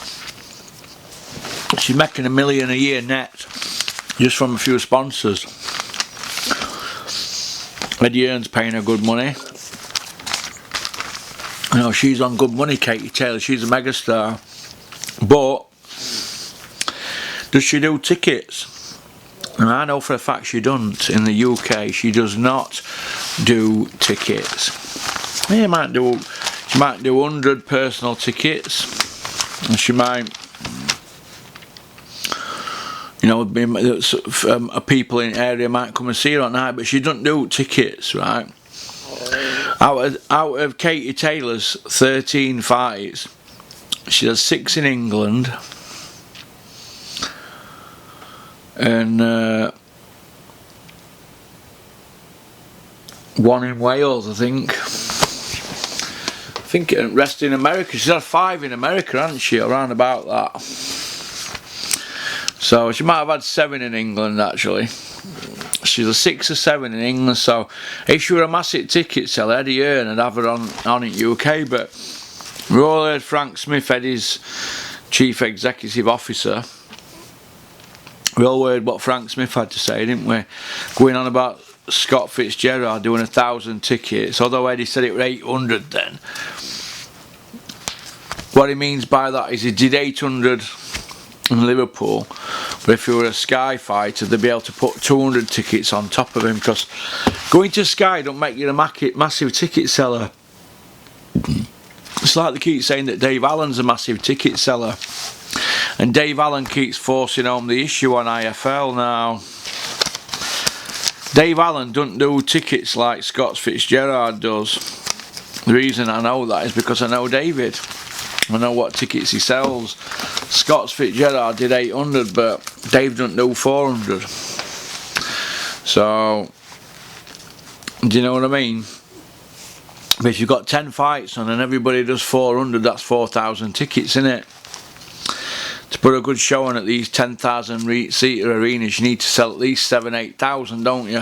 She's making $1 million a year net just from a few sponsors. Eddie Hearn's paying her good money. You know, she's on good money, Katie Taylor. She's a megastar. But does she do tickets? And I know for a fact she doesn't. In the UK, she does not do tickets. She might do 100 personal tickets, and she might, you know, people in the area might come and see her at night, but she doesn't do tickets, right? Out of Katie Taylor's 13 fights, she has 6 in England and 1 in Wales, I think. I think the rest in America. She's had 5 in America, hasn't she? Around about that. So she might have had 7 in England actually. She's a 6 or 7 in England. So if she were a massive ticket seller, Eddie Hearn would have her on in UK. But we all heard Frank Smith, Eddie's chief executive officer, We all heard what Frank Smith had to say, didn't we? Going on about Scott Fitzgerald doing 1,000 tickets, although Eddie said it were 800 then. What he means by that is he did 800 in Liverpool, but if he were a Sky fighter, they'd be able to put 200 tickets on top of him, because going to Sky don't make you a massive ticket seller. It's like they keep saying that Dave Allen's a massive ticket seller, and Dave Allen keeps forcing home the issue on IFL now. Dave Allen doesn't do tickets like Scott Fitzgerald does. The reason I know that is because I know David. I know what tickets he sells. Scott Fitzgerald did 800, but Dave doesn't do 400. So, do you know what I mean? But if you've got 10 fights on and everybody does 400, that's 4,000 tickets, innit? To put a good show on at these 10,000 seater arenas, you need to sell at least 7,000-8,000, don't you?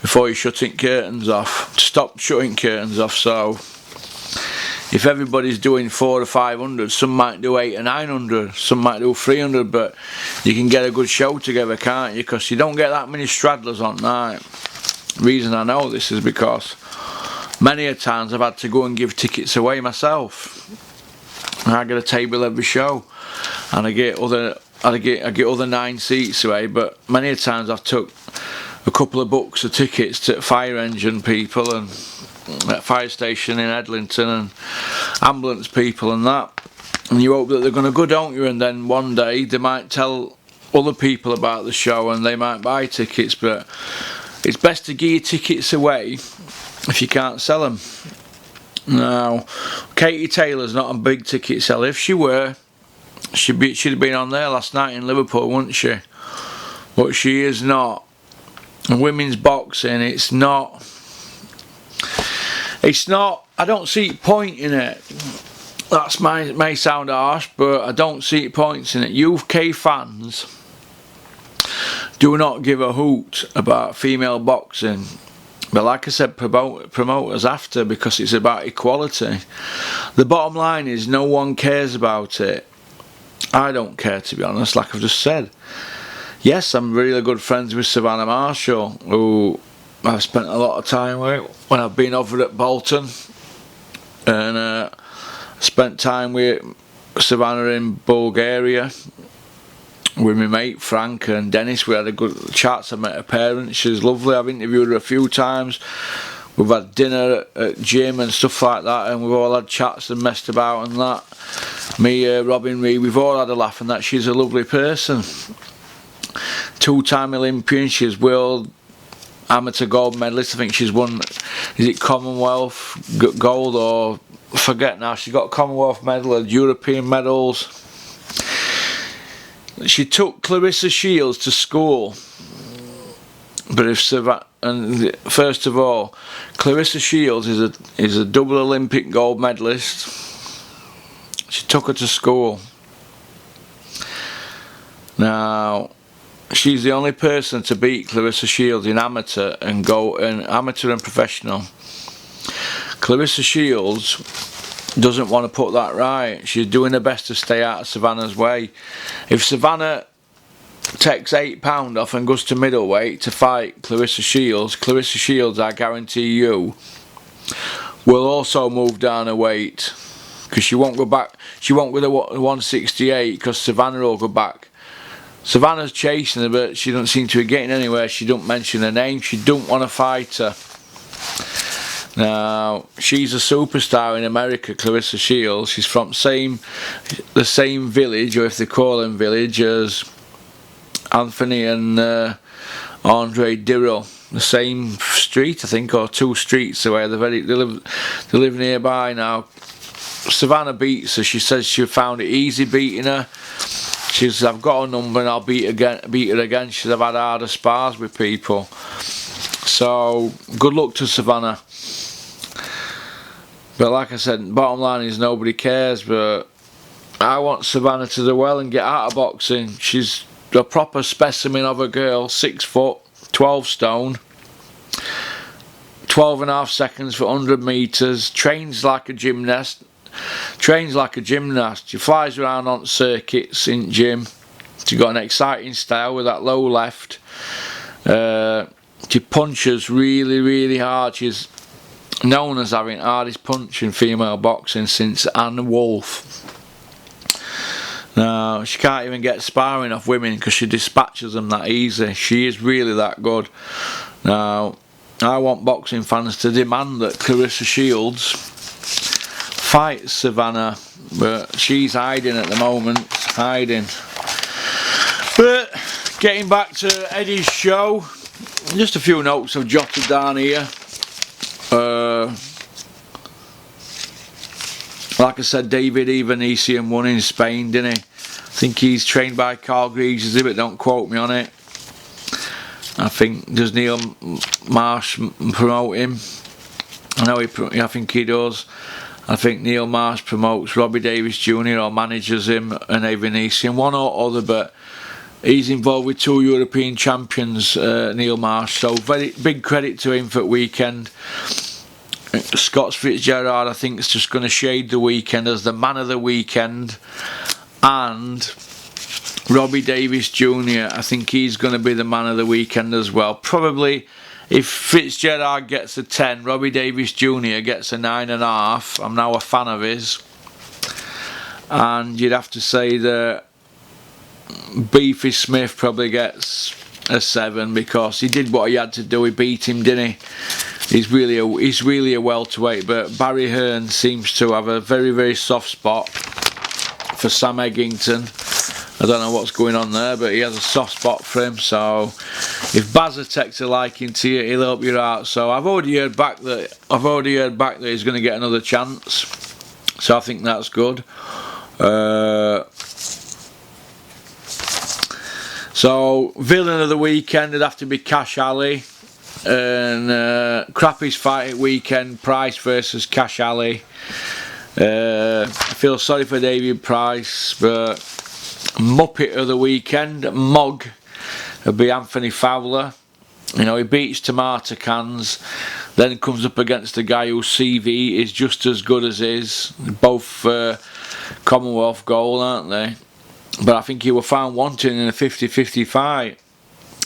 Before you're shutting curtains off. Stop shutting curtains off. So if everybody's doing 400 or 500, some might do 800 or 900, some might do 300, but you can get a good show together, can't you? Because you don't get that many straddlers on night. The reason I know this is because many a times I've had to go and give tickets away myself. I get a table every show, and I get other 9 seats away. But many a times I've took a couple of bucks of tickets to fire engine people and at fire station in Edlington and ambulance people and that. And you hope that they're going to go, don't you? And then one day they might tell other people about the show and they might buy tickets. But it's best to give your tickets away if you can't sell them. Now, Katie Taylor's not a big ticket seller. If she were, she'd have been on there last night in Liverpool, wouldn't she? But she is not. And women's boxing, it's not. I don't see point in it. That's may sound harsh, but I don't see points in it. UK fans do not give a hoot about female boxing. But like I said, promoters after, because it's about equality. The bottom line is no one cares about it. I don't care, to be honest, like I've just said. Yes, I'm really good friends with Savannah Marshall, who I've spent a lot of time with when I've been over at Bolton. And spent time with Savannah in Bulgaria with my mate Frank and Dennis. We had a good chat. I met her parents. She's lovely. I've interviewed her a few times. We've had dinner at gym and stuff like that, and we've all had chats and messed about and that. Me, Robin Reed, we've all had a laugh, and that she's a lovely person. 2-time Olympian. She's world amateur gold medalist. I think she's won, is it Commonwealth gold or forget now. She got Commonwealth medal and European medals. She took Clarissa Shields to school, but and first of all, Clarissa Shields is a double Olympic gold medalist. She took her to school. Now, she's the only person to beat Clarissa Shields in amateur and professional. Clarissa Shields doesn't want to put that right. She's doing her best to stay out of Savannah's way. If Savannah takes £8 off and goes to middleweight to fight Clarissa Shields, I guarantee you, will also move down a weight, because she won't go back. She won't go to 168 because Savannah will go back. Savannah's chasing her, but she doesn't seem to be getting anywhere. She don't mention her name. She don't want to fight her. Now, she's a superstar in America, Clarissa Shields. She's from the same village, or if they call them village, as Anthony and Andre Dirrell. The same street, I think, or 2 streets away. They live nearby now. Savannah beats her. She says she found it easy beating her. She says, I've got a number and I'll beat her again. She says, I've had harder spars with people. So, good luck to Savannah. But like I said, bottom line is nobody cares, but I want Savannah to do well and get out of boxing. She's a proper specimen of a girl, 6 foot, 12 stone, 12.5 seconds for 100 metres, trains like a gymnast. She flies around on circuits in gym. She's got an exciting style with that low left. She punches really, really hard. She's known as having hardest punch in female boxing since Anne Wolfe. Now, she can't even get sparring off women because she dispatches them that easy. She is really that good. Now, I want boxing fans to demand that Clarissa Shields fights Savannah, but she's hiding at the moment. Hiding. But, getting back to Eddie's show, just a few notes I've jotted down here. Like I said, David Evanesian won in Spain, didn't he? I think he's trained by Carl Greasy, but don't quote me on it. I think, does Neil Marsh promote him? I think he does. I think Neil Marsh promotes Robbie Davis Jr. or manages him and Evanesian, one or other, but he's involved with 2 European champions, Neil Marsh, so very big credit to him for the weekend. Scott Fitzgerald, I think, is just going to shade the weekend as the man of the weekend, and Robbie Davis Jr., I think he's going to be the man of the weekend as well. Probably, if Fitzgerald gets a 10, Robbie Davis Jr. gets a 9.5. I'm now a fan of his, and you'd have to say that Beefy Smith probably gets a 7 because he did what he had to do. He beat him, didn't he? He's really a welterweight, but Barry Hearn seems to have a very, very soft spot for Sam Eggington. I don't know what's going on there, but he has a soft spot for him. So if Bazza takes a liking to you, he'll help you out. So I've already heard back that he's going to get another chance. So I think that's good. So villain of the weekend would have to be Cash Ali. And Crappy's fight at weekend, Price versus Cash Ali. I feel sorry for David Price, but Muppet of the weekend, Mog, would be Anthony Fowler. You know, he beats tomato cans, then comes up against a guy whose CV is just as good as his. Both Commonwealth gold, aren't they? But I think he was found wanting in a 50-50 fight.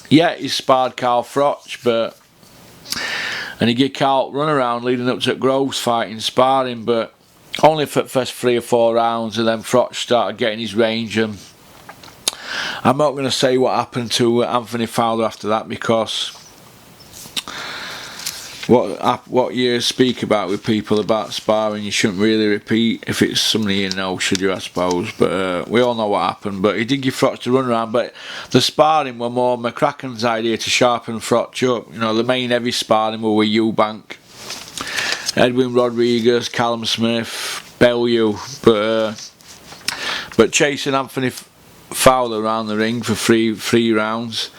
Yeah, he sparred Carl Froch, and he gave Carl run around leading up to Groves fighting, sparring, but only for the first 3 or 4 rounds, and then Froch started getting his range. And I'm not going to say what happened to Anthony Fowler after that, because what you speak about with people about sparring, you shouldn't really repeat if it's somebody you know, should you, I suppose. But we all know what happened. But he did give Froch to run around, but the sparring were more McCracken's idea to sharpen Froch up. You know, the main heavy sparring were with Eubank, Edwin Rodriguez, Callum Smith, Bellew, but chasing Anthony Fowler around the ring for three rounds,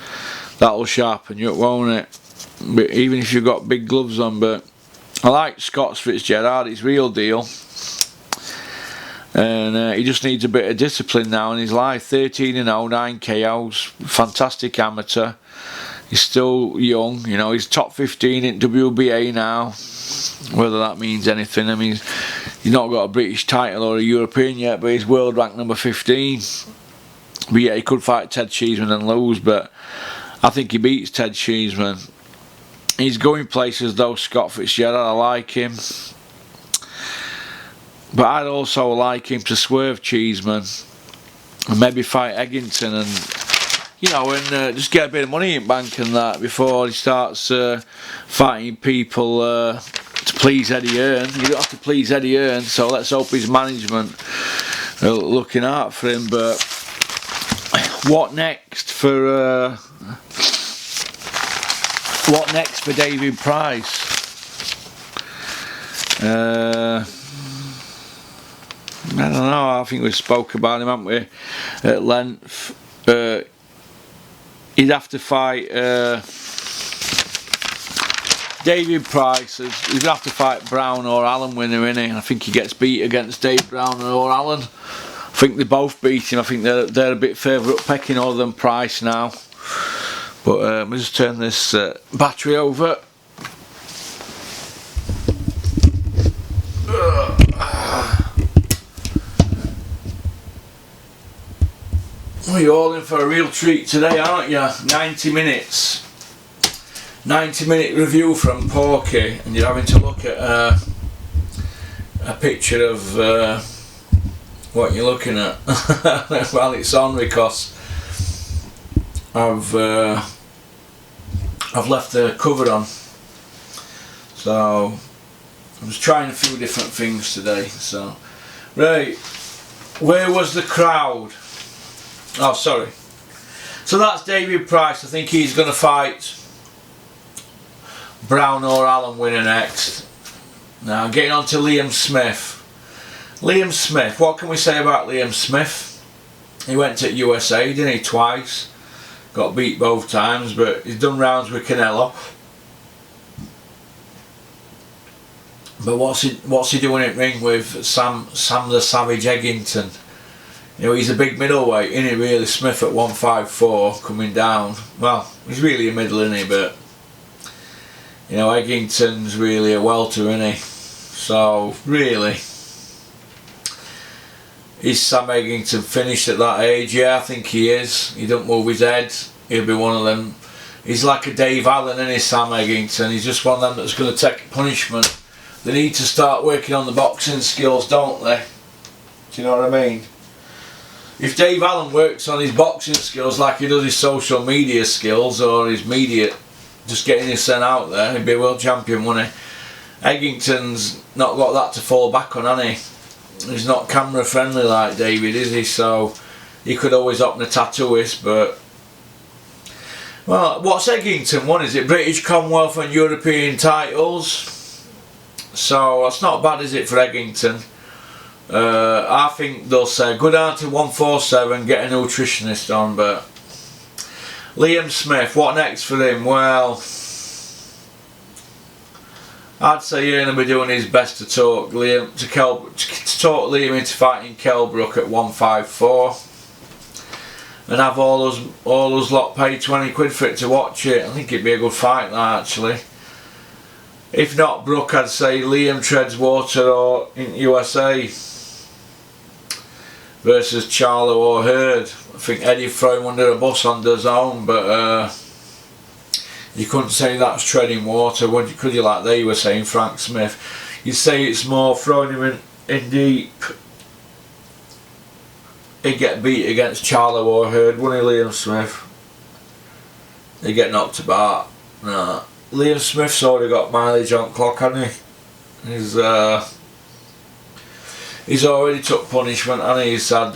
that'll sharpen you up, won't it? But even if you've got big gloves on. But I like Scott Fitzgerald, he's real deal, and he just needs a bit of discipline now in his life. 13-0, 9 KOs, fantastic amateur. He's still young, you know, he's top 15 in WBA now. Whether that means anything, I mean, he's not got a British title or a European yet, but he's world ranked number 15. But yeah, he could fight Ted Cheeseman and lose, but I think he beats Ted Cheeseman. He's going places though, Scott Fitzgerald. I like him, but I'd also like him to swerve Cheeseman and maybe fight Eggington, and you know, and just get a bit of money in bank and that before he starts fighting people to please Eddie Hearn. You don't have to please Eddie Hearn, so let's hope his management are looking out for him. But what next for David Price? I don't know. I think we spoke about him, haven't we, at length. He'd have to fight David Price. He'd have to fight Brown or Allen winner, innit? I think he gets beat against Dave Brown or Allen. I think they both beat him. I think they're a bit further up pecking order than Price now. But we'll just turn this battery over. Well, you're all in for a real treat today, aren't you? 90 minutes. 90-minute review from Porky, and you're having to look at a picture of what you're looking at while it's on, because I've left the cover on. So I was trying a few different things today. So right, where was the crowd? Oh, sorry. So that's David Price. I think he's going to fight Brown or Allen winner next. Now getting on to Liam Smith. Liam Smith, what can we say about Liam Smith? He went to USA, didn't he, twice? Got beat both times, but he's done rounds with Canelo. But what's he doing in ring with Sam the Savage Eggington? You know, he's a big middleweight, isn't he, really? Smith at 154 coming down. Well, he's really a middle, isn't he? But you know, Eggington's really a welter, isn't he? So really, is Sam Eggington finished at that age? Yeah, I think he is. He don't move his head. He'll be one of them. He's like a Dave Allen, isn't he, Sam Eggington? He's just one of them that's going to take punishment. They need to start working on the boxing skills, don't they? Do you know what I mean? If Dave Allen works on his boxing skills like he does his social media skills or his media, just getting his son out there, he'd be a world champion, wouldn't he? Eggington's not got that to fall back on, has he? He's not camera friendly like David, is he? So he could always open a tattooist, but well, what's Eggington won? Is it British, Commonwealth and European titles? So that's not bad, is it, for Eggington? I think they'll say go down to 147, get a nutritionist on. But Liam Smith, what next for him? Well, I'd say he's going to be doing his best to talk Liam to talk Liam into fighting Kell Brook at 154, and have all those lot pay 20 quid for it to watch it. I think it'd be a good fight, that, actually. If not Brook, I'd say Liam treads water or in USA versus Charlo or Hurd. I think Eddie throw him under a bus on DAZN, but you couldn't say that's treading water, could you, like they were saying, Frank Smith? You'd say it's more throwing him in deep. He'd get beat against Charlo or Hurd, wouldn't he, Liam Smith? He'd get knocked about. Nah. Liam Smith's already got mileage on clock, hasn't he? He's already took punishment, and he's had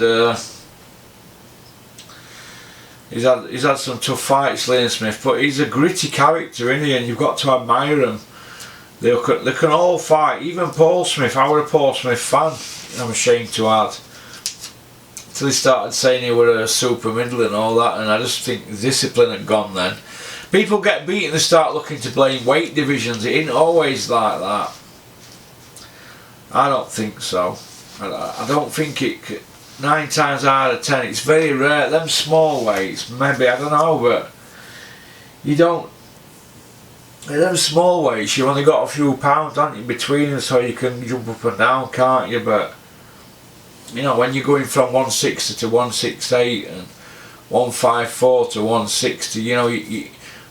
some tough fights, Liam Smith, but he's a gritty character, isn't he? And you've got to admire him. They can all fight. Even Paul Smith. I was a Paul Smith fan, I'm ashamed to add, till he started saying he were a super middle and all that, and I just think the discipline had gone then. People get beaten, they start looking to blame weight divisions. It ain't always like that. I don't think so. I don't think it. 9 times out of 10, it's very rare. Them small weights, maybe, I don't know, but you don't. In them small weights, you've only got a few pounds, haven't you, between them, so you can jump up and down, can't you? But you know, when you're going from 160 to 168 and 154 to 160, you know,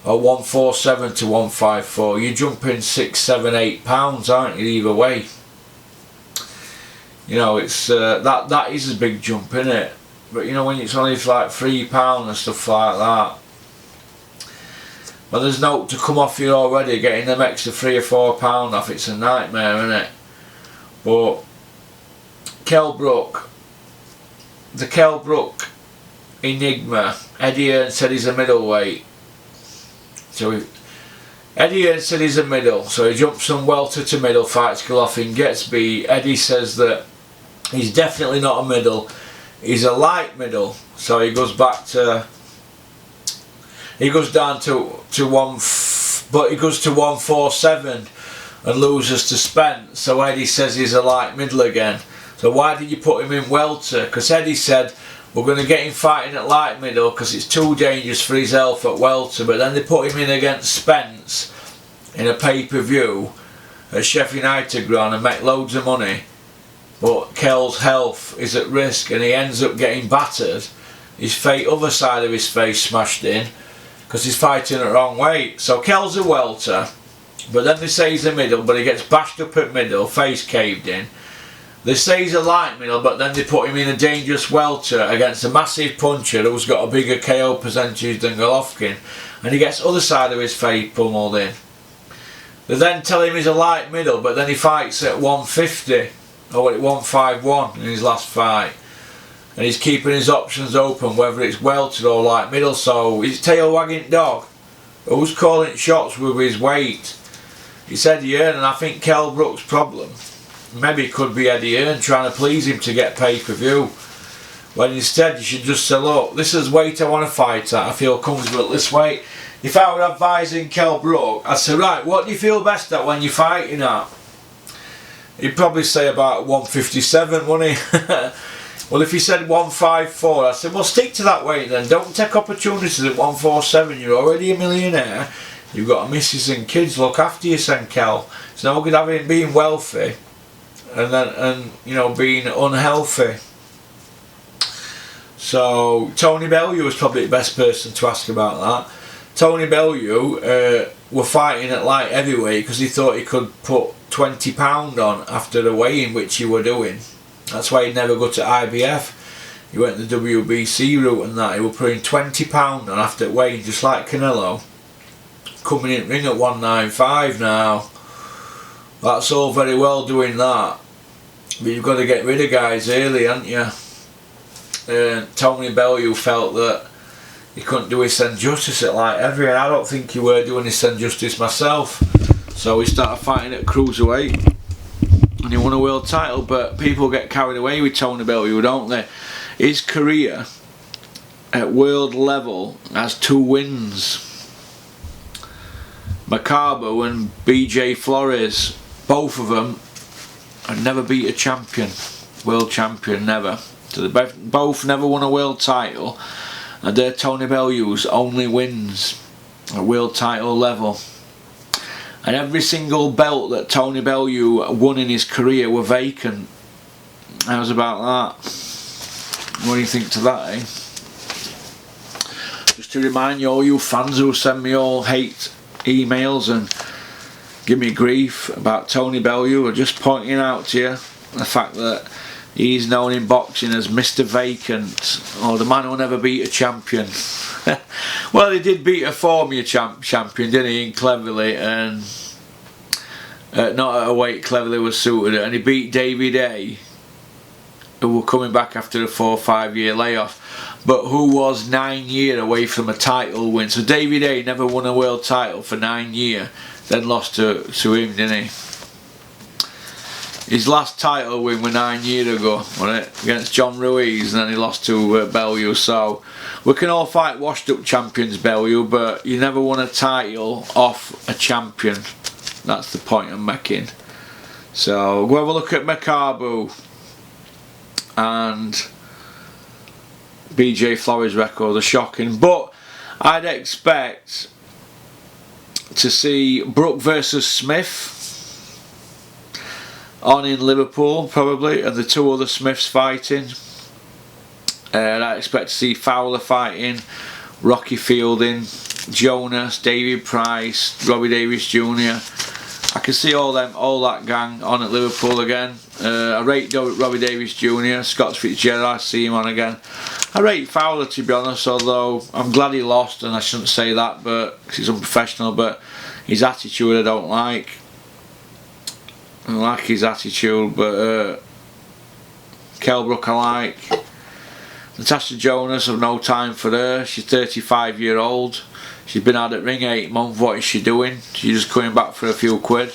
or 147 to 154, you're jumping 6, 7, 8 pounds, aren't you, either way? You know, it's that is a big jump, isn't it? But you know, when it's only like £3 and stuff like that, well, there's no to come off you already, getting them extra £3 or £4 off, it's a nightmare, isn't it? But Kell Brook, the Kell Brook enigma, Eddie Hearn said he's a middleweight. So Eddie Hearn said he's a middle, so he jumps from welter to middle, fights Golovkin, gets beat. Eddie says that he's definitely not a middle, he's a light middle, so he goes back to, he goes down to but he goes to 147 and loses to Spence, so Eddie says he's a light middle again. So why did you put him in welter? Because Eddie said we're going to get him fighting at light middle because it's too dangerous for his health at welter, but then they put him in against Spence in a pay-per-view at Sheffield United ground and make loads of money, but Kell's health is at risk and he ends up getting battered his face, other side of his face smashed in because he's fighting at the wrong weight. So Kel's a welter, but then they say he's a middle, but he gets bashed up at middle, face caved in. They say he's a light middle, but then they put him in a dangerous welter against a massive puncher who's got a bigger KO percentage than Golovkin, and he gets other side of his face pummeled in. They then tell him he's a light middle, but then he fights at 150 or at 151 in his last fight, and he's keeping his options open whether it's welter or light middle. So he's tail wagging dog. Who's calling shots with his weight? It's Eddie Hearn, and I think Kell Brook's problem maybe it could be Eddie Hearn trying to please him to get pay-per-view, when instead you should just say, look, this is weight I want to fight at, I feel comfortable at this weight. If I were advising Kell Brook, I'd say, right, what do you feel best at when you're fighting at? He'd probably say about 157, wouldn't he? Well, if he said 154, I'd say, well, stick to that weight then, don't take opportunities at 147, you're already a millionaire, you've got a missus and kids, look after you, son Kell. It's no good having being wealthy and you know, being unhealthy. So Tony Bellew was probably the best person to ask about that. Tony Bellew were fighting at light heavyweight because he thought he could put £20 on after the weigh-in which he were doing. That's why he'd never go to IBF. He went the WBC route and that. He were putting £20 on after weighing, just like Canelo. Coming in ring at 195 now. That's all very well doing that, but you've got to get rid of guys early, haven't you? Tony Bellew felt that he couldn't do his son justice at light heavy, and I don't think he were doing his son justice myself. So he started fighting at cruiserweight and he won a world title, but people get carried away with Tony Bellew, don't they? His career at world level has 2 wins. Macabo and BJ Flores, both of them had never beat a champion, world champion, never. So they both never won a world title, and they're Tony Bellew's only wins at world title level. And every single belt that Tony Bellew won in his career were vacant. How's about that? What do you think to that, eh? Just to remind you, all you fans who send me all hate emails and give me grief about Tony Bellew, are just pointing out to you the fact that he's known in boxing as Mr. Vacant, or the man who never beat a champion. Well, he did beat a former champion, didn't he, in Cleverly, and not at a weight Cleverly was suited at, and he beat David A, who were coming back after a 4 or 5 year layoff, but who was 9 years away from a title win. So David A never won a world title for 9 years, then lost to him, didn't he? His last title win was 9 years ago, wasn't it? Against John Ruiz, and then he lost to Bellew. So we can all fight washed up champions, Bellew, but you never won a title off a champion. That's the point I'm making. So go have a look at Macabo and BJ Flores' record. They're shocking, but I'd expect to see Brook versus Smith on in Liverpool probably, and the 2 other Smiths fighting. And I expect to see Fowler fighting, Rocky Fielding, Jonas, David Price, Robbie Davis Jr. I can see all that gang on at Liverpool again. I rate Robbie Davis Jr, Scott Fitzgerald, I see him on again. I rate Fowler, to be honest, although I'm glad he lost, and I shouldn't say that, but cause he's unprofessional, but his attitude I don't like. I don't like his attitude, but Kell Brook I like. Natasha Jonas, I've no time for her. She's 35 years old. She's been out at ring 8 months. What is she doing? She's just coming back for a few quid.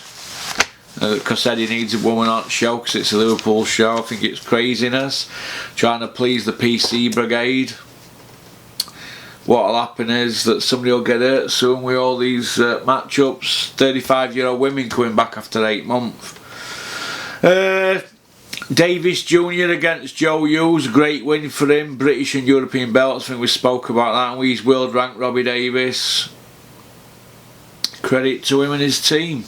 Because Eddie needs a woman on the show because it's a Liverpool show. I think it's craziness. Trying to please the PC brigade. What'll happen is that somebody will get hurt soon with all these matchups. 35-year-old women coming back after 8 months. Davis Jr against Joe Hughes, great win for him. British and European belts, I think we spoke about that. And he's world ranked Robbie Davis. Credit to him and his team.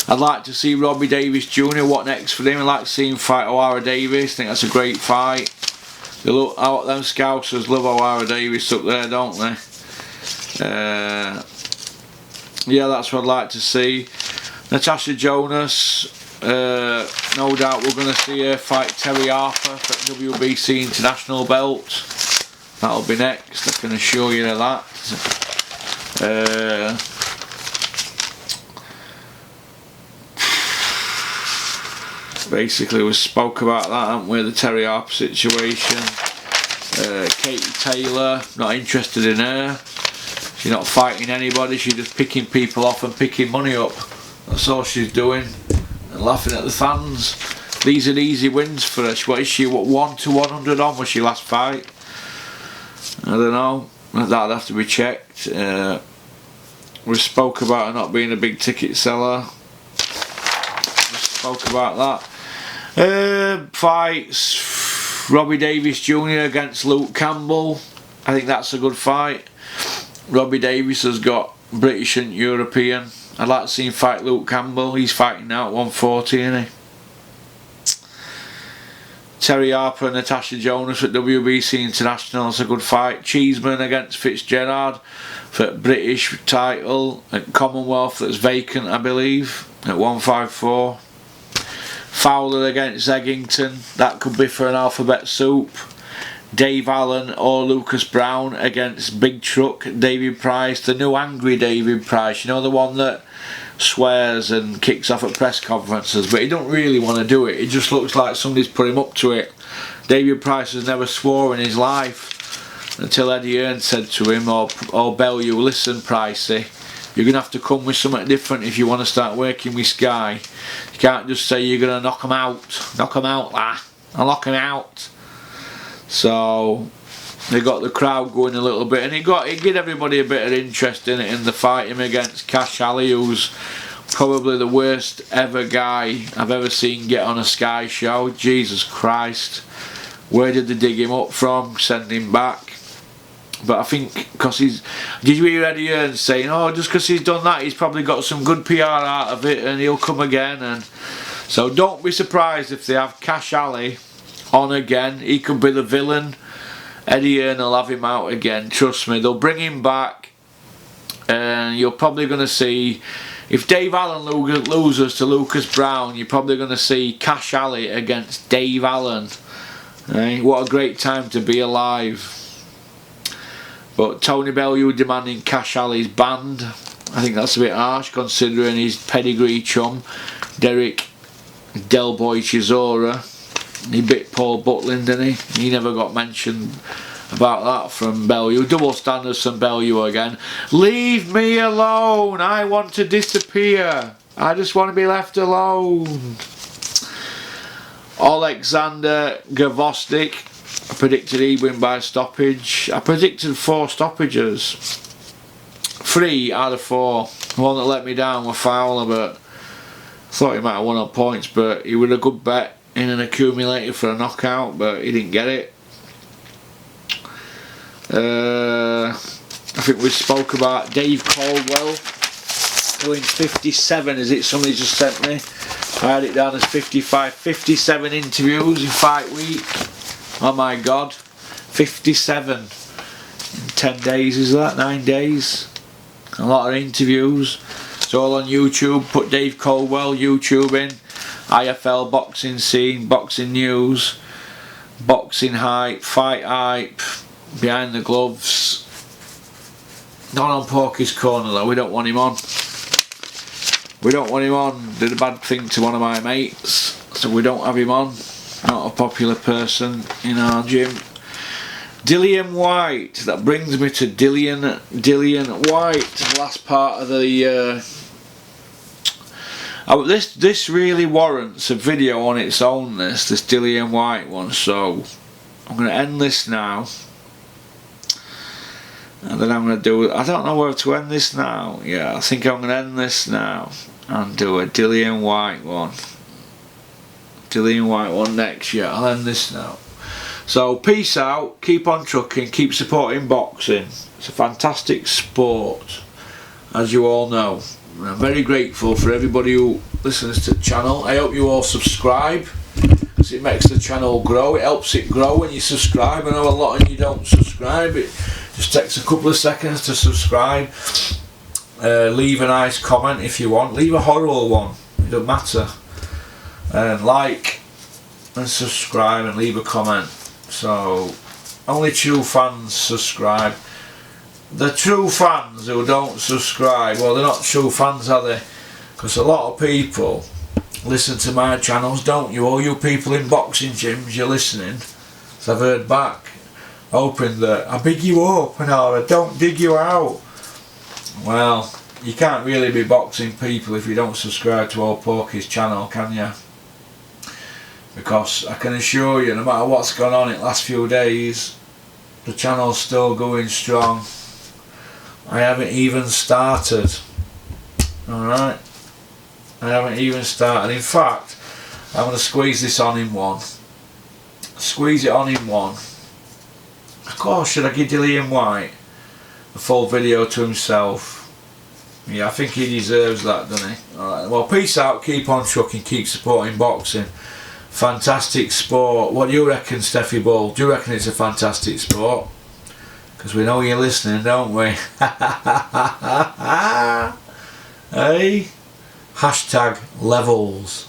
I'd like to see Robbie Davis Jr. What next for him? I'd like to see him fight O'Hara Davis. I think that's a great fight. They look out, them Scousers love O'Hara Davis up there, don't they? Yeah, that's what I'd like to see. Natasha Jonas, no doubt we're going to see her fight Terry Harper for WBC International belt. That'll be next, I can assure you of that. Basically we spoke about that, haven't we, the Terry Harper situation. Katie Taylor, not interested in her. She's not fighting anybody, she's just picking people off and picking money up. That's all she's doing, and laughing at the fans. These are easy wins for her. What is she, what, 1 to 100 on was she last fight? I don't know, that'd have to be checked. We spoke about her not being a big ticket seller. We spoke about that. Fights, Robbie Davis Jr. against Luke Campbell. I think that's a good fight. Robbie Davis has got British and European. I'd like to see him fight Luke Campbell. He's fighting now at 140, isn't he? Terry Harper and Natasha Jonas at WBC International is a good fight. Cheeseman against Fitzgerald for British title at Commonwealth that's vacant, I believe, at 154. Fowler against Eggington, that could be for an alphabet soup. Dave Allen or Lucas Brown against Big Truck David Price, the new angry David Price, you know, the one that swears and kicks off at press conferences, but he don't really want to do it. It just looks like somebody's put him up to it. David Price has never swore in his life until Eddie Hearn said to him, or Bellew, listen Pricey, you're going to have to come with something different if you want to start working with Sky. You can't just say you're going to knock him out. Knock him out, lah. I'll knock him out. So they got the crowd going a little bit, and it gave everybody a bit of interest in it, in the fight him against Cash Ali, who's probably the worst ever guy I've ever seen get on a Sky show. Jesus Christ, where did they dig him up from, send him back? But I think because did you hear Eddie Hearn saying, oh, just because he's done that he's probably got some good PR out of it and he'll come again? And so don't be surprised if they have Cash Ali on again. He could be the villain. Eddie Hearn will have him out again, trust me. They'll bring him back, and you're probably going to see, if Dave Allen loses to Lucas Brown, you're probably going to see Cash Ali against Dave Allen. What a great time to be alive. But Tony Bellew demanding Cash Ali's banned. I think that's a bit harsh considering his pedigree chum Derek Del Boy Chisora. He bit Paul Butlin, didn't he? He never got mentioned about that from Bellew. Double standards from Bellew again. Leave me alone. I want to disappear. I just want to be left alone. Alexander Gavostik. I predicted he'd win by stoppage. I predicted 4 stoppages. 3 out of 4. The one that let me down was Fowler, but I thought he might have won on points, but he was a good bet in an accumulator for a knockout, but he didn't get it. I think we spoke about Dave Caldwell going 57, is it? Somebody just sent me. I had it down as 55. 57 interviews in Fight Week. Oh my god, 57 in 10 days, is that? 9 days? A lot of interviews. It's all on YouTube. Put Dave Caldwell YouTube in. IFL boxing scene, boxing news, boxing hype, fight hype, behind the gloves. Not on Porky's Corner though, we don't want him on. We don't want him on. Did a bad thing to one of my mates, so we don't have him on. Not a popular person in our gym. Dillian White, that brings me to Dillian White, the last part of the this really warrants a video on its own, this Dillian White one, so I'm going to end this now, and then I'm going to do, I don't know where to end this now. Yeah, I think I'm going to end this now and do a Dillian White one. Dillian White one next. Yeah, I'll end this now. So peace out, keep on trucking, keep supporting boxing. It's a fantastic sport, as you all know. I'm very grateful for everybody who listens to the channel. I hope you all subscribe because it makes the channel grow. It helps it grow when you subscribe. I know a lot of you don't subscribe. It just takes a couple of seconds to subscribe. Leave a nice comment if you want. Leave a horrible one, it doesn't matter. And like and subscribe and leave a comment. So only true fans subscribe. The true fans who don't subscribe, well, they're not true fans, are they? Because a lot of people listen to my channels, don't you? All you people in boxing gyms, you're listening. So I've heard back, hoping that I big you up and I don't dig you out. Well, you can't really be boxing people if you don't subscribe to old Porky's channel, can you? Because I can assure you, no matter what's gone on in the last few days, the channel's still going strong. I haven't even started. Alright? I haven't even started. In fact, I'm going to squeeze this on in one. Squeeze it on in one. Of course, should I give Dillian White a full video to himself? Yeah, I think he deserves that, doesn't he? Alright, well, peace out, keep on trucking, keep supporting boxing. Fantastic sport. What do you reckon, Steffi Bull? Do you reckon it's a fantastic sport? Because we know you're listening, don't we? Hey? Hashtag levels.